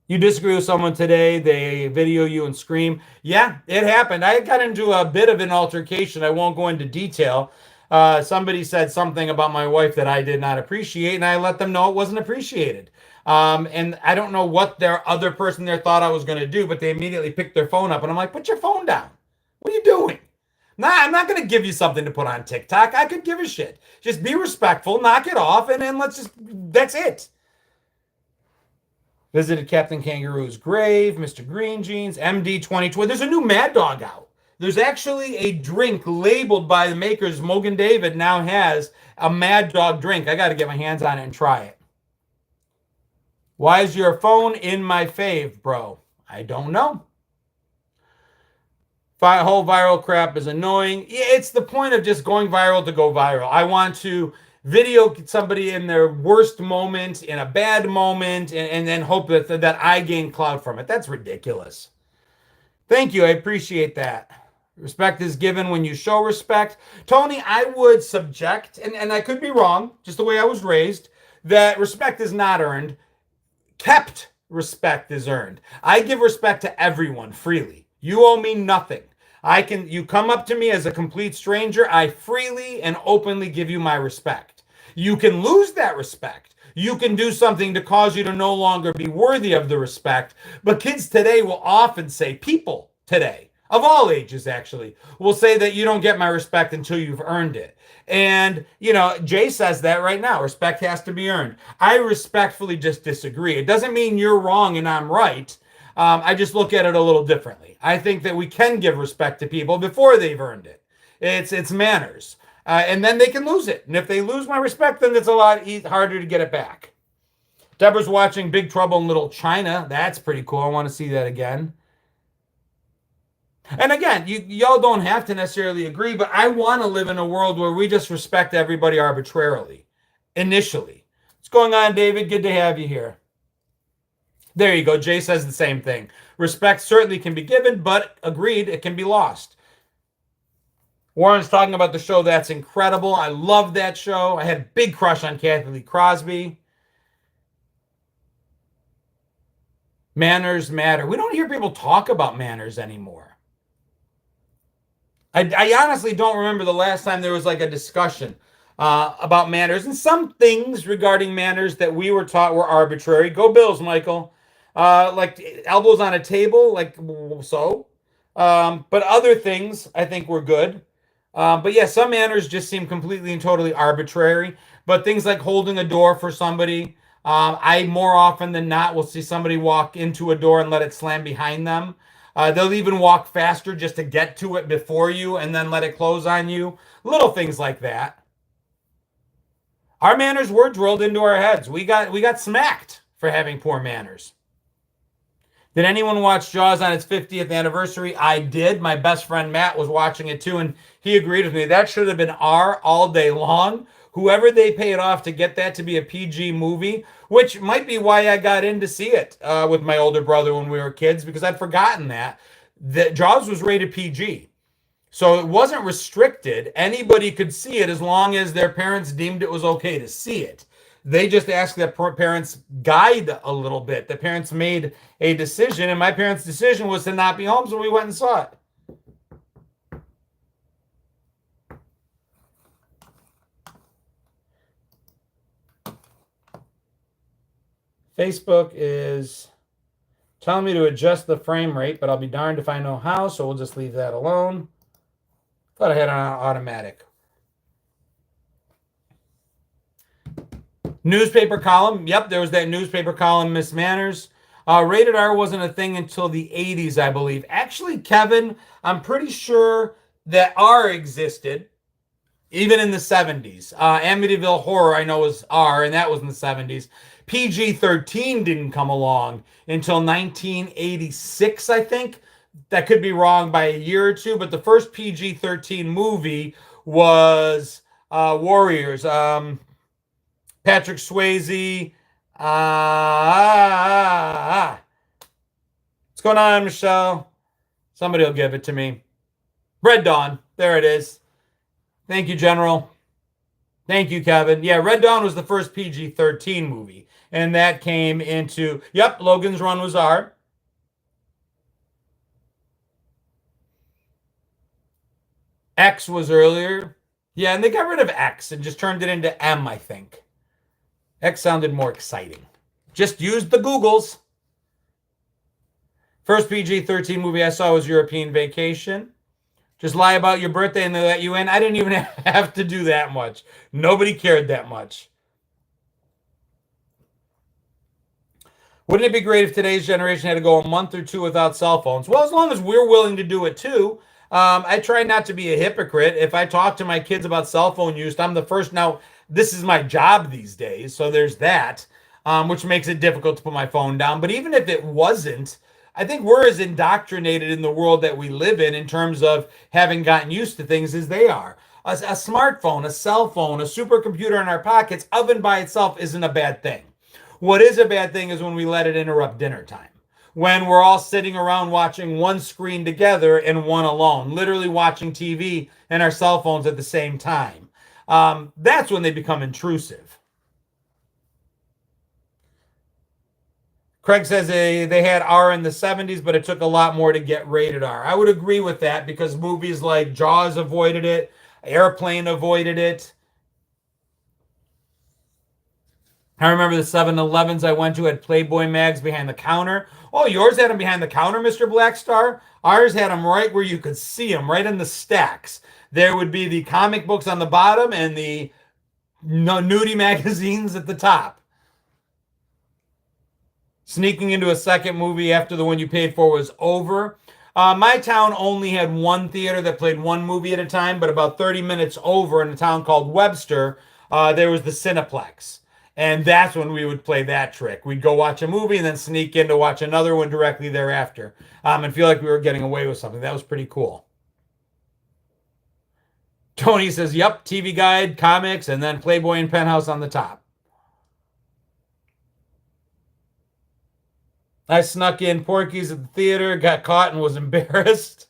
You disagree with someone today, they video you and scream. Yeah, it happened. I got into a bit of an altercation. I won't go into detail. Somebody said something about my wife that I did not appreciate, and I let them know it wasn't appreciated. And I don't know what their other person there thought I was going to do, but they immediately picked their phone up, and I'm like, put your phone down. What are you doing? Nah, I'm not going to give you something to put on TikTok. I could give a shit. Just be respectful, knock it off, and then that's it. Visited Captain Kangaroo's grave, Mr. Green Jeans, MD 2020. There's a new Mad Dog out. There's actually a drink labeled by the makers. Mogan David now has a Mad Dog drink. I got to get my hands on it and try it. Why is your phone in my fave, bro? I don't know. Whole viral crap is annoying. It's the point of just going viral to go viral. I want to video somebody in their worst moment, in a bad moment, and then hope that I gain clout from it. That's ridiculous. Thank you. I appreciate that. Respect is given when you show respect. Tony, I would subject, and I could be wrong, just the way I was raised, that respect is not earned. Kept respect is earned. I give respect to everyone freely. You owe me nothing. You come up to me as a complete stranger, I freely and openly give you my respect. You can lose that respect. You can do something to cause you to no longer be worthy of the respect. But kids today will often say, people today, of all ages actually, will say that you don't get my respect until you've earned it. And, Jay says that right now. Respect has to be earned. I respectfully just disagree. It doesn't mean you're wrong and I'm right. I just look at it a little differently. I think that we can give respect to people before they've earned it. It's manners, and then they can lose it. And if they lose my respect, then it's a lot harder to get it back. Deborah's watching Big Trouble in Little China. That's pretty cool. I want to see that again. And again, y'all don't have to necessarily agree, but I want to live in a world where we just respect everybody arbitrarily, initially. What's going on, David? Good to have you here. There you go. Jay says the same thing. Respect certainly can be given, but agreed, it can be lost. Warren's talking about the show That's Incredible. I love that show. I had a big crush on Kathy Lee Crosby. Manners matter. We don't hear people talk about manners anymore. I honestly don't remember the last time there was like a discussion about manners, and some things regarding manners that we were taught were arbitrary. Go Bills, Michael. Like elbows on a table, like so. But other things I think were good. But yeah, some manners just seem completely and totally arbitrary. But things like holding a door for somebody, I more often than not will see somebody walk into a door and let it slam behind them. They'll even walk faster just to get to it before you and then let it close on you. Little things like that. Our manners were drilled into our heads. We got smacked for having poor manners. Did anyone watch Jaws on its 50th anniversary? I did. My best friend Matt was watching it too, and he agreed with me. That should have been R all day long. Whoever they paid off to get that to be a PG movie, which might be why I got in to see it with my older brother when we were kids, because I'd forgotten that Jaws was rated PG. So it wasn't restricted. Anybody could see it as long as their parents deemed it was okay to see it. They just asked that parents guide a little bit. The parents made a decision, and my parents' decision was to not be home, so we went and saw it. Facebook is telling me to adjust the frame rate, but I'll be darned if I know how, so we'll just leave that alone. Thought I had it on automatic. Newspaper column. Yep, there was that newspaper column, Miss Manners. Rated R wasn't a thing until the 80s, I believe. Actually, Kevin, I'm pretty sure that R existed even in the 70s. Amityville Horror, I know, was R, and that was in the 70s. PG-13 didn't come along until 1986, I think. That could be wrong by a year or two, but the first PG-13 movie was Warriors. Patrick Swayze. What's going on, Michelle? Somebody will give it to me. Red Dawn. There it is. Thank you, General. Thank you, Kevin. Yeah, Red Dawn was the first PG-13 movie. And that came into, yep, Logan's Run was R. X was earlier. Yeah, and they got rid of X and just turned it into M, I think. X sounded more exciting. Just used the Googles. First PG-13 movie I saw was European Vacation. Just lie about your birthday and they let you in. I didn't even have to do that much. Nobody cared that much. Wouldn't it be great if today's generation had to go a month or two without cell phones? Well, as long as we're willing to do it too. I try not to be a hypocrite. If I talk to my kids about cell phone use, I'm the first. Now, this is my job these days, so there's that, which makes it difficult to put my phone down. But even if it wasn't, I think we're as indoctrinated in the world that we live in terms of having gotten used to things as they are. A smartphone, a cell phone, a supercomputer in our pockets, oven by itself isn't a bad thing. What is a bad thing is when we let it interrupt dinner time. When we're all sitting around watching one screen together and one alone, literally watching TV and our cell phones at the same time. That's when they become intrusive. Craig says they had R in the 70s, but it took a lot more to get rated R. I would agree with that because movies like Jaws avoided it, Airplane avoided it. I remember the 7-Elevens I went to had Playboy mags behind the counter. Oh, yours had them behind the counter, Mr. Blackstar? Ours had them right where you could see them, right in the stacks. There would be the comic books on the bottom and the nudie magazines at the top. Sneaking into a second movie after the one you paid for was over. My town only had one theater that played one movie at a time, but about 30 minutes over in a town called Webster, there was the Cineplex. And that's when we would play that trick. We'd go watch a movie and then sneak in to watch another one directly thereafter, and feel like we were getting away with something. That was pretty cool. Tony says, yep, TV Guide, comics, and then Playboy and Penthouse on the top. I snuck in Porky's at the theater, got caught, and was embarrassed.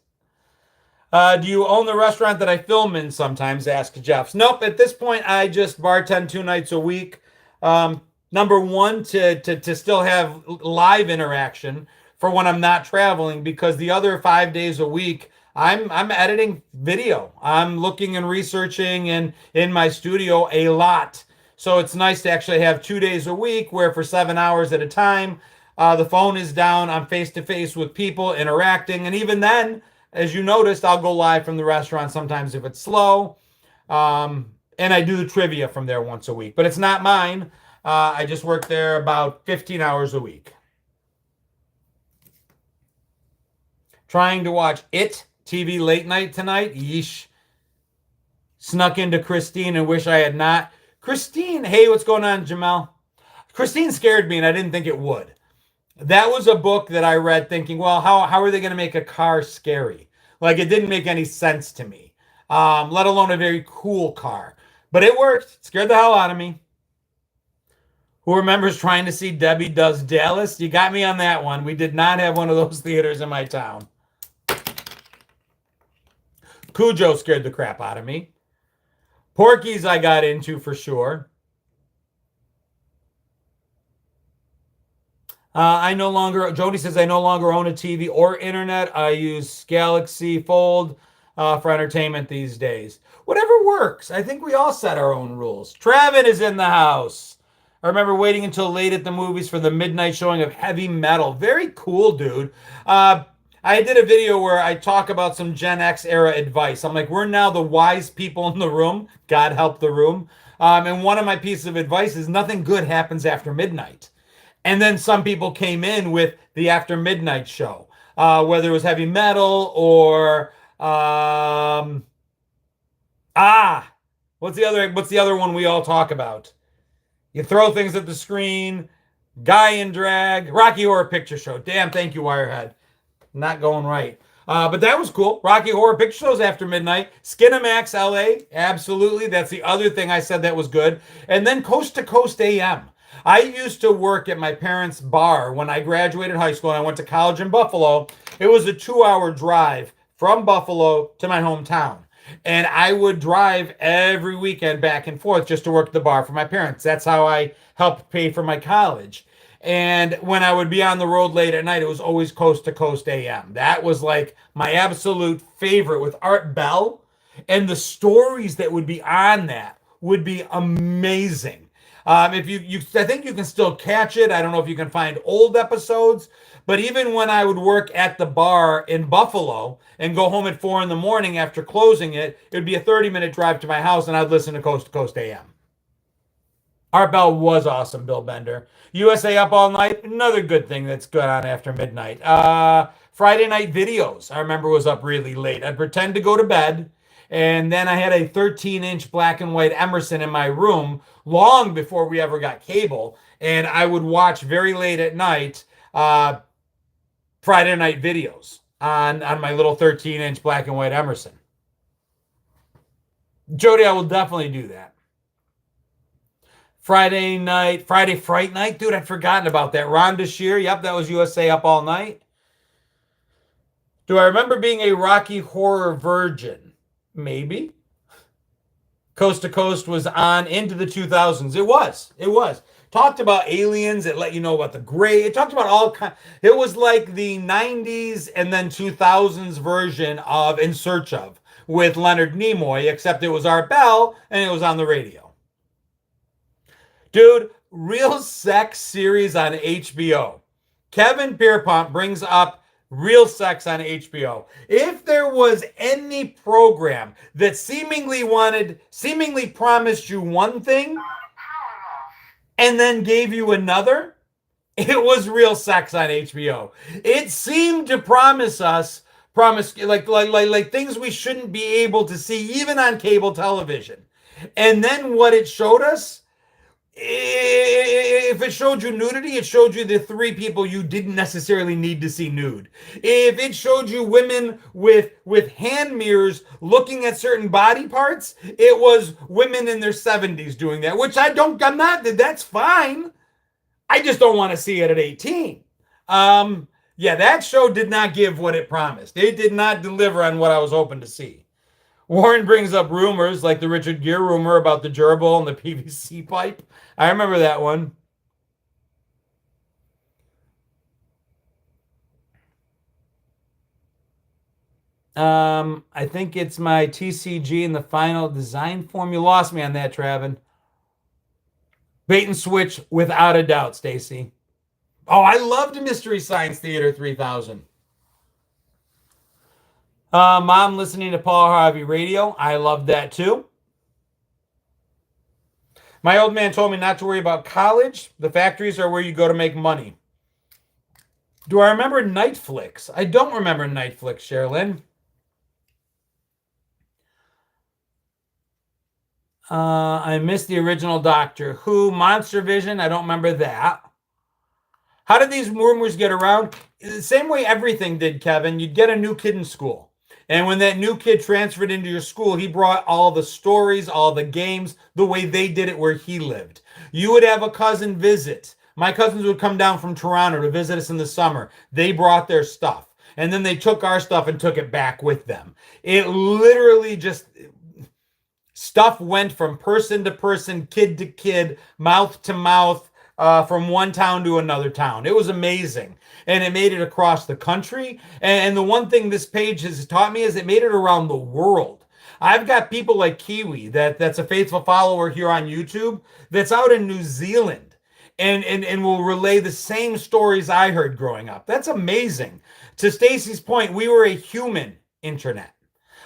Do you own the restaurant that I film in sometimes? Asked Jeff. Nope, at this point, I just bartend 2 nights a week. Number one, to still have live interaction for when I'm not traveling, because the other 5 days a week, I'm editing video. I'm looking and researching and in my studio a lot. So it's nice to actually have 2 days a week where for 7 hours at a time, the phone is down. I'm face to face with people interacting. And even then, as you noticed, I'll go live from the restaurant sometimes if it's slow. And I do the trivia from there once a week. But it's not mine. I just work there about 15 hours a week. Trying to watch It TV late night tonight. Yeesh. Snuck into Christine and wish I had not. Christine, hey, what's going on, Jamel? Christine scared me and I didn't think it would. That was a book that I read thinking, well, how are they going to make a car scary? Like, it didn't make any sense to me, let alone a very cool car. But it worked. It scared the hell out of me. Who remembers trying to see Debbie Does Dallas? You got me on that one. We did not have one of those theaters in my town. Cujo scared the crap out of me. Porky's I got into for sure. Jody says, I no longer own a TV or internet. I use Galaxy Fold for entertainment these days. Whatever works. I think we all set our own rules. Travin is in the house. I remember waiting until late at the movies for the midnight showing of Heavy Metal. Very cool, dude. I did a video where I talk about some Gen X era advice. I'm like, we're now the wise people in the room. God help the room. And one of my pieces of advice is nothing good happens after midnight. And then some people came in with the After Midnight show, whether it was Heavy Metal or what's the other one we all talk about? You throw things at the screen, guy in drag, Rocky Horror Picture Show. Damn, thank you, Wirehead. Not going right. But that was cool. Rocky Horror Picture Shows after midnight. Skinamax LA, absolutely. That's the other thing I said that was good. And then Coast to Coast AM. I used to work at my parents' bar when I graduated high school and I went to college in Buffalo. It was a 2-hour drive from Buffalo to my hometown. And I would drive every weekend back and forth just to work at the bar for my parents. That's how I helped pay for my college. And when I would be on the road late at night, it was always Coast to Coast AM. That was like my absolute favorite with Art Bell. And the stories that would be on that would be amazing. If I think you can still catch it. I don't know if you can find old episodes, but even when I would work at the bar in Buffalo and go home at 4 a.m. after closing it, it would be a 30-minute drive to my house and I'd listen to Coast AM. Art Bell was awesome, Bill Bender. USA Up All Night, another good thing that's good on after midnight. Friday Night Videos, I remember was up really late. I'd pretend to go to bed. And then I had a 13-inch black and white Emerson in my room long before we ever got cable. And I would watch very late at night Friday Night Videos on my little 13-inch black and white Emerson. Jody, I will definitely do that. Friday Fright Night. Dude, I'd forgotten about that. Rhonda Shear. Yep, that was USA Up All Night. Do I remember being a Rocky Horror virgin? Maybe. Coast to Coast was on into the 2000s. It was. Talked about aliens. It let you know about the gray. It talked about all kinds. It was like the 90s and then 2000s version of In Search Of with Leonard Nimoy, except it was Art Bell and it was on the radio. Dude, Real Sex series on HBO. Kevin Pierpont brings up Real Sex on HBO. If there was any program that seemingly promised you one thing and then gave you another, It was real sex on HBO. It seemed to promise like things we shouldn't be able to see even on cable television. And then what it showed us, if it showed you nudity, it showed you the three people you didn't necessarily need to see nude. If it showed you women with hand mirrors looking at certain body parts, it was women in their 70s doing that, which I'm not, that's fine. I just don't want to see it at 18. Yeah, that show did not give what it promised. It did not deliver on what I was hoping to see. Warren brings up rumors like the Richard Gere rumor about the gerbil and the PVC pipe. I remember that one. I think it's my TCG in the final design form. You lost me on that, Travin. Bait and switch without a doubt, Stacy. Oh, I loved Mystery Science Theater 3000. Mom listening to Paul Harvey radio. I love that too. My old man told me not to worry about college. The factories are where you go to make money. Do I remember Nightflix? I don't remember Nightflix, Sherilyn. I missed the original Doctor Who. Monster Vision, I don't remember that. How did these rumors get around? The same way everything did, Kevin. You'd get a new kid in school. And when that new kid transferred into your school, he brought all the stories, all the games, the way they did it where he lived. You would have a cousin visit. My cousins would come down from Toronto to visit us in the summer. They brought their stuff. And then they took our stuff and took it back with them. It literally just, stuff went from person to person, kid to kid, mouth to mouth, from one town to another town. It was amazing. And it made it across the country. And the one thing this page has taught me is it made it around the world. I've got people like Kiwi that's a faithful follower here on YouTube that's out in New Zealand and will relay the same stories I heard growing up. That's amazing. To Stacy's point, we were a human internet.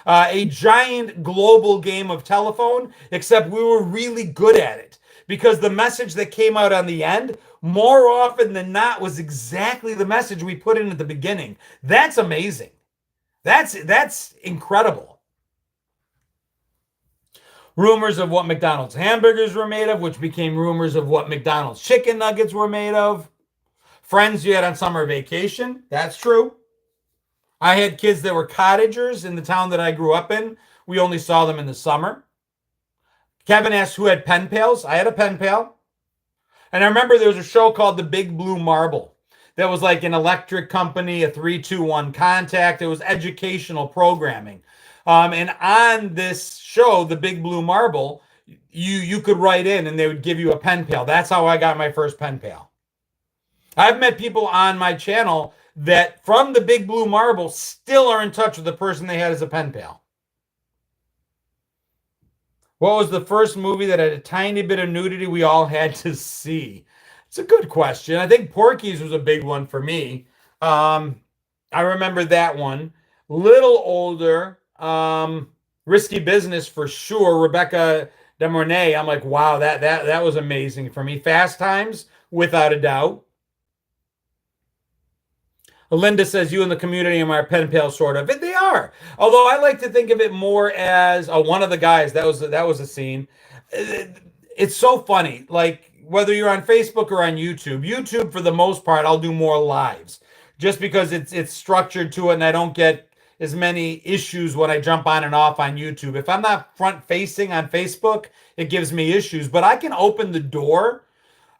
A giant global game of telephone, except we were really good at it because the message that came out on the end, more often than not, was exactly the message we put in at the beginning. That's amazing. That's incredible. Rumors of what McDonald's hamburgers were made of, which became rumors of what McDonald's chicken nuggets were made of. Friends you had on summer vacation. That's true. I had kids that were cottagers in the town that I grew up in. We only saw them in the summer. Kevin asked who had pen pals. I had a pen pal. And I remember there was a show called The Big Blue Marble that was like an electric company, a 3-2-1 contact. It was educational programming. And on this show, The Big Blue Marble, you could write in and they would give you a pen pal. That's how I got my first pen pal. I've met people on my channel that from The Big Blue Marble still are in touch with the person they had as a pen pal. What was the first movie that had a tiny bit of nudity we all had to see? It's a good question. I think Porky's was a big one for me. I remember that one. Little older, Risky Business for sure. Rebecca De Mornay. I'm like, wow, that was amazing for me. Fast Times, without a doubt. Linda says you and the community are my pen pal, sort of. They are. Although I like to think of it more as one of the guys. That was a scene. It's so funny. Like whether you're on Facebook or on YouTube. YouTube, for the most part, I'll do more lives just because it's structured to it, and I don't get as many issues when I jump on and off on YouTube. If I'm not front facing on Facebook, it gives me issues. But I can open the door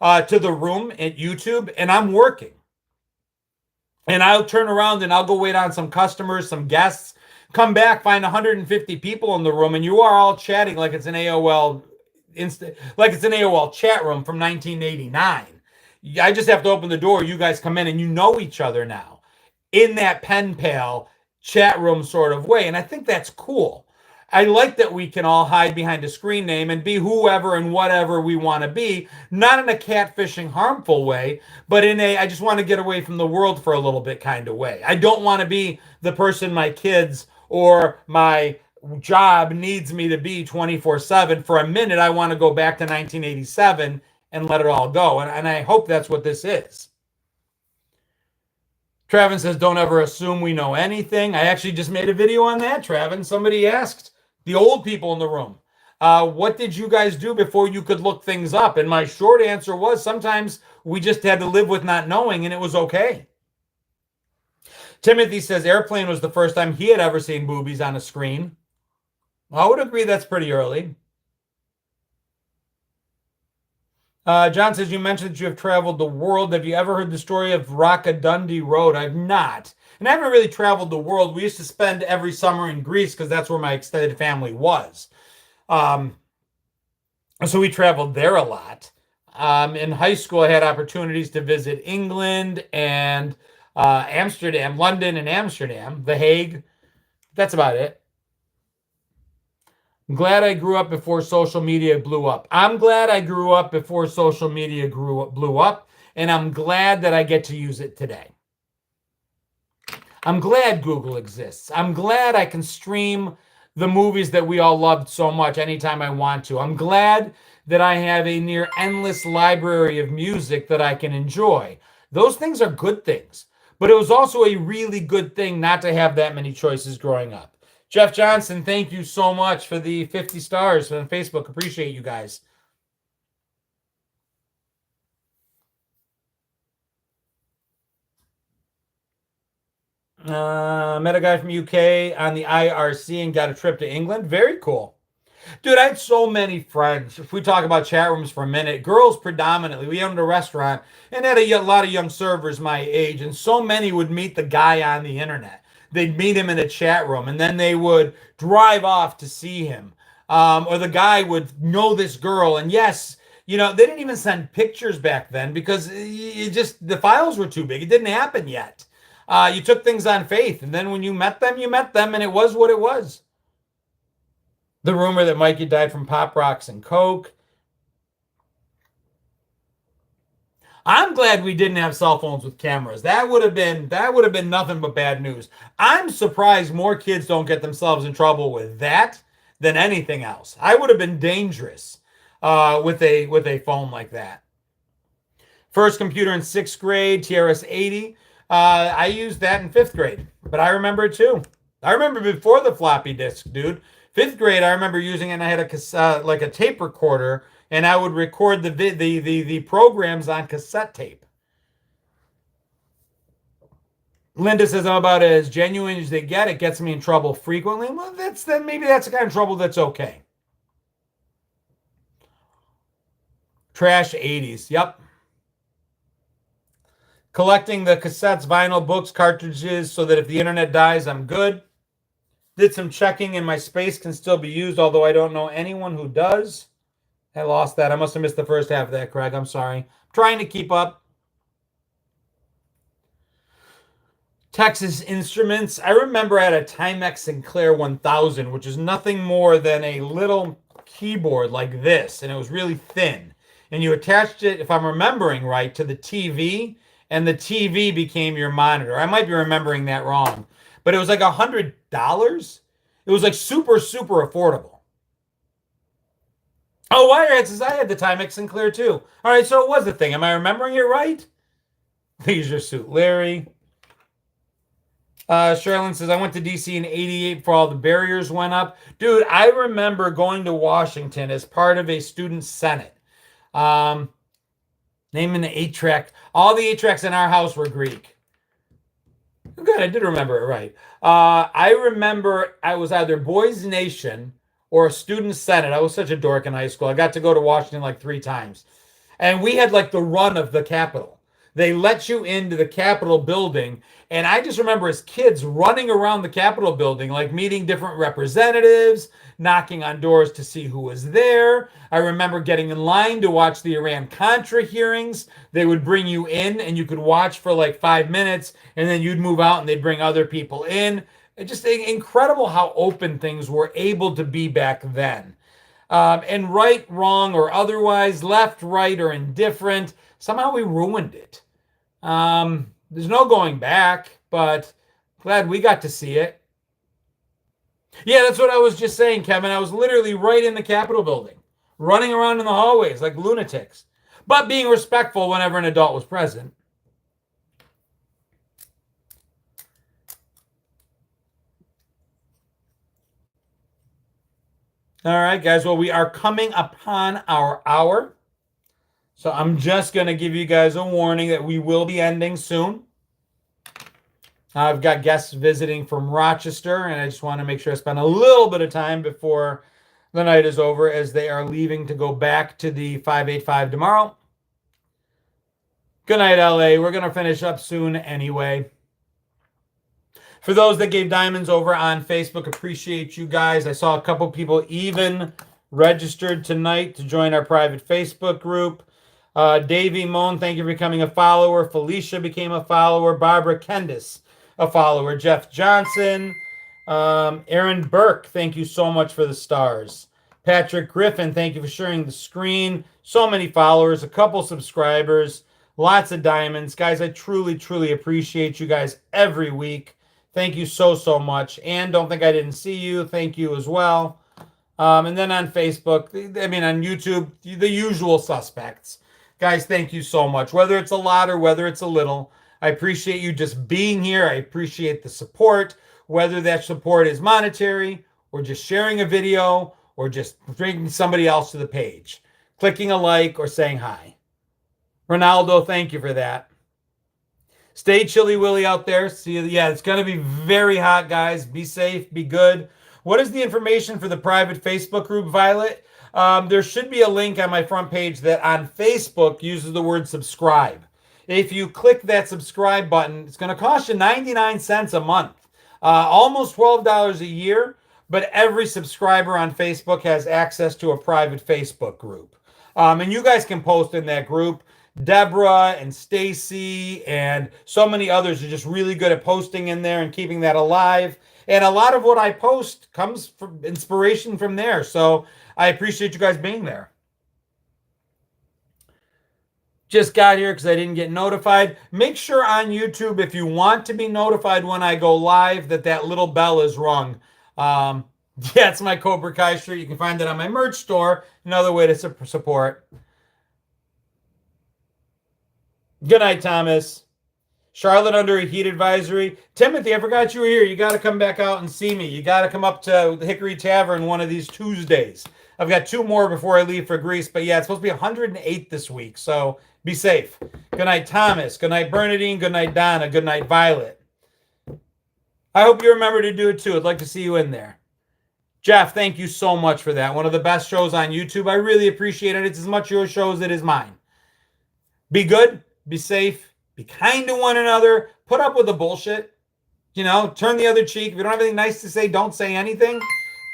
to the room at YouTube, and I'm working. And I'll turn around and I'll go wait on some customers, some guests, come back, find 150 people in the room, and you are all chatting like it's an AOL chat room from 1989. I just have to open the door. You guys come in and you know each other now in that pen pal chat room sort of way. And I think that's cool. I like that we can all hide behind a screen name and be whoever and whatever we want to be, not in a catfishing, harmful way, but in a I just want to get away from the world for a little bit kind of way. I don't want to be the person my kids or my job needs me to be 24/7. For a minute, I want to go back to 1987 and let it all go. And I hope that's what this is. Travin says, don't ever assume we know anything. I actually just made a video on that, Travin. Somebody asked the old people in the room, what did you guys do before you could look things up? And my short answer was sometimes we just had to live with not knowing, and it was okay. Timothy says Airplane was the first time he had ever seen boobies on a screen. I would agree that's pretty early. John says, you mentioned that you have traveled the world. Have you ever heard the story of Rockadundy Road? I've not. And I haven't really traveled the world. We used to spend every summer in Greece because that's where my extended family was. So we traveled there a lot. In high school, I had opportunities to visit England and Amsterdam, London and Amsterdam, The Hague. That's about it. I'm glad I grew up before social media blew up. I'm glad I grew up before social media blew up, and I'm glad that I get to use it today. I'm glad Google exists. I'm glad I can stream the movies that we all loved so much anytime I want to. I'm glad that I have a near endless library of music that I can enjoy. Those things are good things, but it was also a really good thing not to have that many choices growing up. Jeff Johnson, thank you so much for the 50 stars on Facebook. Appreciate you guys. Met a guy from UK on the IRC and got a trip to England. Very cool. Dude, I had so many friends. If we talk about chat rooms for a minute, girls predominantly. We owned a restaurant and had a lot of young servers my age, and so many would meet the guy on the internet. They'd meet him in a chat room, and then they would drive off to see him. Or the guy would know this girl, and yes, they didn't even send pictures back then because the files were too big. It didn't happen yet. You took things on faith, and then when you met them, and it was what it was. The rumor that Mikey died from Pop Rocks and Coke. I'm glad we didn't have cell phones with cameras. That would have been nothing but bad news. I'm surprised more kids don't get themselves in trouble with that than anything else. I would have been dangerous with a phone like that. First computer in 6th grade, TRS-80. I used that in 5th grade, but I remember it too. I remember before the floppy disk, dude. 5th grade, I remember using it, and I had a tape recorder, and I would record the programs on cassette tape. Linda says, I'm about as genuine as they get. It gets me in trouble frequently. Well, maybe that's the kind of trouble that's okay. Trash 80s. Yep. Collecting the cassettes, vinyl, books, cartridges, so that if the internet dies, I'm good. Did some checking and my space can still be used, although I don't know anyone who does. I lost that. I must have missed the first half of that, Craig. I'm sorry. I'm trying to keep up. Texas Instruments. I remember I had a Timex Sinclair 1000, which is nothing more than a little keyboard like this, and it was really thin. And you attached it, if I'm remembering right, to the TV, and the TV became your monitor. I might be remembering that wrong, but it was like $100. It was like super, super affordable. Oh, Wirehead says I had the Timex Sinclair too. All right, so it was the thing. Am I remembering it right? Leisure Suit Larry. Sherilyn says, I went to D.C. in 88 before all the barriers went up. Dude, I remember going to Washington as part of a student senate. Naming the 8-track. All the 8-tracks in our house were Greek. Good, I did remember it right. I remember I was either Boys Nation or a student senate. I was such a dork in high school. I got to go to Washington like 3 times. And we had like the run of the Capitol. They let you into the Capitol building. And I just remember as kids running around the Capitol building, like meeting different representatives, knocking on doors to see who was there. I remember getting in line to watch the Iran-Contra hearings. They would bring you in and you could watch for like 5 minutes and then you'd move out and they'd bring other people in. It's just incredible how open things were able to be back then. And right, wrong, or otherwise, left, right, or indifferent, somehow we ruined it. There's no going back, but glad we got to see it. Yeah, that's what I was just saying, Kevin. I was literally right in the Capitol building, running around in the hallways like lunatics, but being respectful whenever an adult was present. All right, guys. Well, we are coming upon our hour. So I'm just going to give you guys a warning that we will be ending soon. I've got guests visiting from Rochester, and I just want to make sure I spend a little bit of time before the night is over as they are leaving to go back to the 585 tomorrow. Good night, LA. We're going to finish up soon anyway. For those that gave diamonds over on Facebook, appreciate you guys. I saw a couple people even registered tonight to join our private Facebook group. Davey Moan, thank you for becoming a follower. Felicia became a follower. Barbara Kendis, a follower. Jeff Johnson. Aaron Burke, thank you so much for the stars. Patrick Griffin, thank you for sharing the screen. So many followers, a couple subscribers, lots of diamonds. Guys, I truly, truly appreciate you guys every week. Thank you so, so much. And don't think I didn't see you. Thank you as well. And then on Facebook, on YouTube, the usual suspects. Guys, thank you so much. Whether it's a lot or whether it's a little, I appreciate you just being here. I appreciate the support, whether that support is monetary or just sharing a video or just bringing somebody else to the page, clicking a like or saying hi. Ronaldo, thank you for that. Stay chilly willy out there. See you. Yeah, it's going to be very hot, guys. Be safe. Be good. What is the information for the private Facebook group, Violet? There should be a link on my front page that on Facebook uses the word subscribe. If you click that subscribe button, it's going to cost you 99 cents a month, almost $12 a year. But every subscriber on Facebook has access to a private Facebook group. And you guys can post in that group. Deborah and Stacy and so many others are just really good at posting in there and keeping that alive. And a lot of what I post comes from inspiration from there. So I appreciate you guys being there. Just got here because I didn't get notified. Make sure on YouTube, if you want to be notified when I go live, that little bell is rung. Yeah, it's my Cobra Kai shirt. You can find it on my merch store. Another way to support. Good night, Thomas. Charlotte under a heat advisory. Timothy, I forgot you were here. You got to come back out and see me. You got to come up to the Hickory Tavern one of these Tuesdays. I've got 2 more before I leave for Greece. But yeah, it's supposed to be 108 this week. So be safe. Good night, Thomas. Good night, Bernadine. Good night, Donna. Good night, Violet. I hope you remember to do it too. I'd like to see you in there. Jeff, thank you so much for that. One of the best shows on YouTube. I really appreciate it. It's as much your show as it is mine. Be good. Be safe. Be kind to one another. Put up with the bullshit. Turn the other cheek. If you don't have anything nice to say, don't say anything.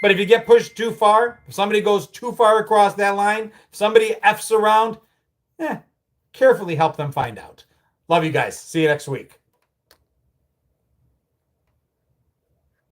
But if you get pushed too far, if somebody goes too far across that line, if somebody F's around, carefully help them find out. Love you guys. See you next week.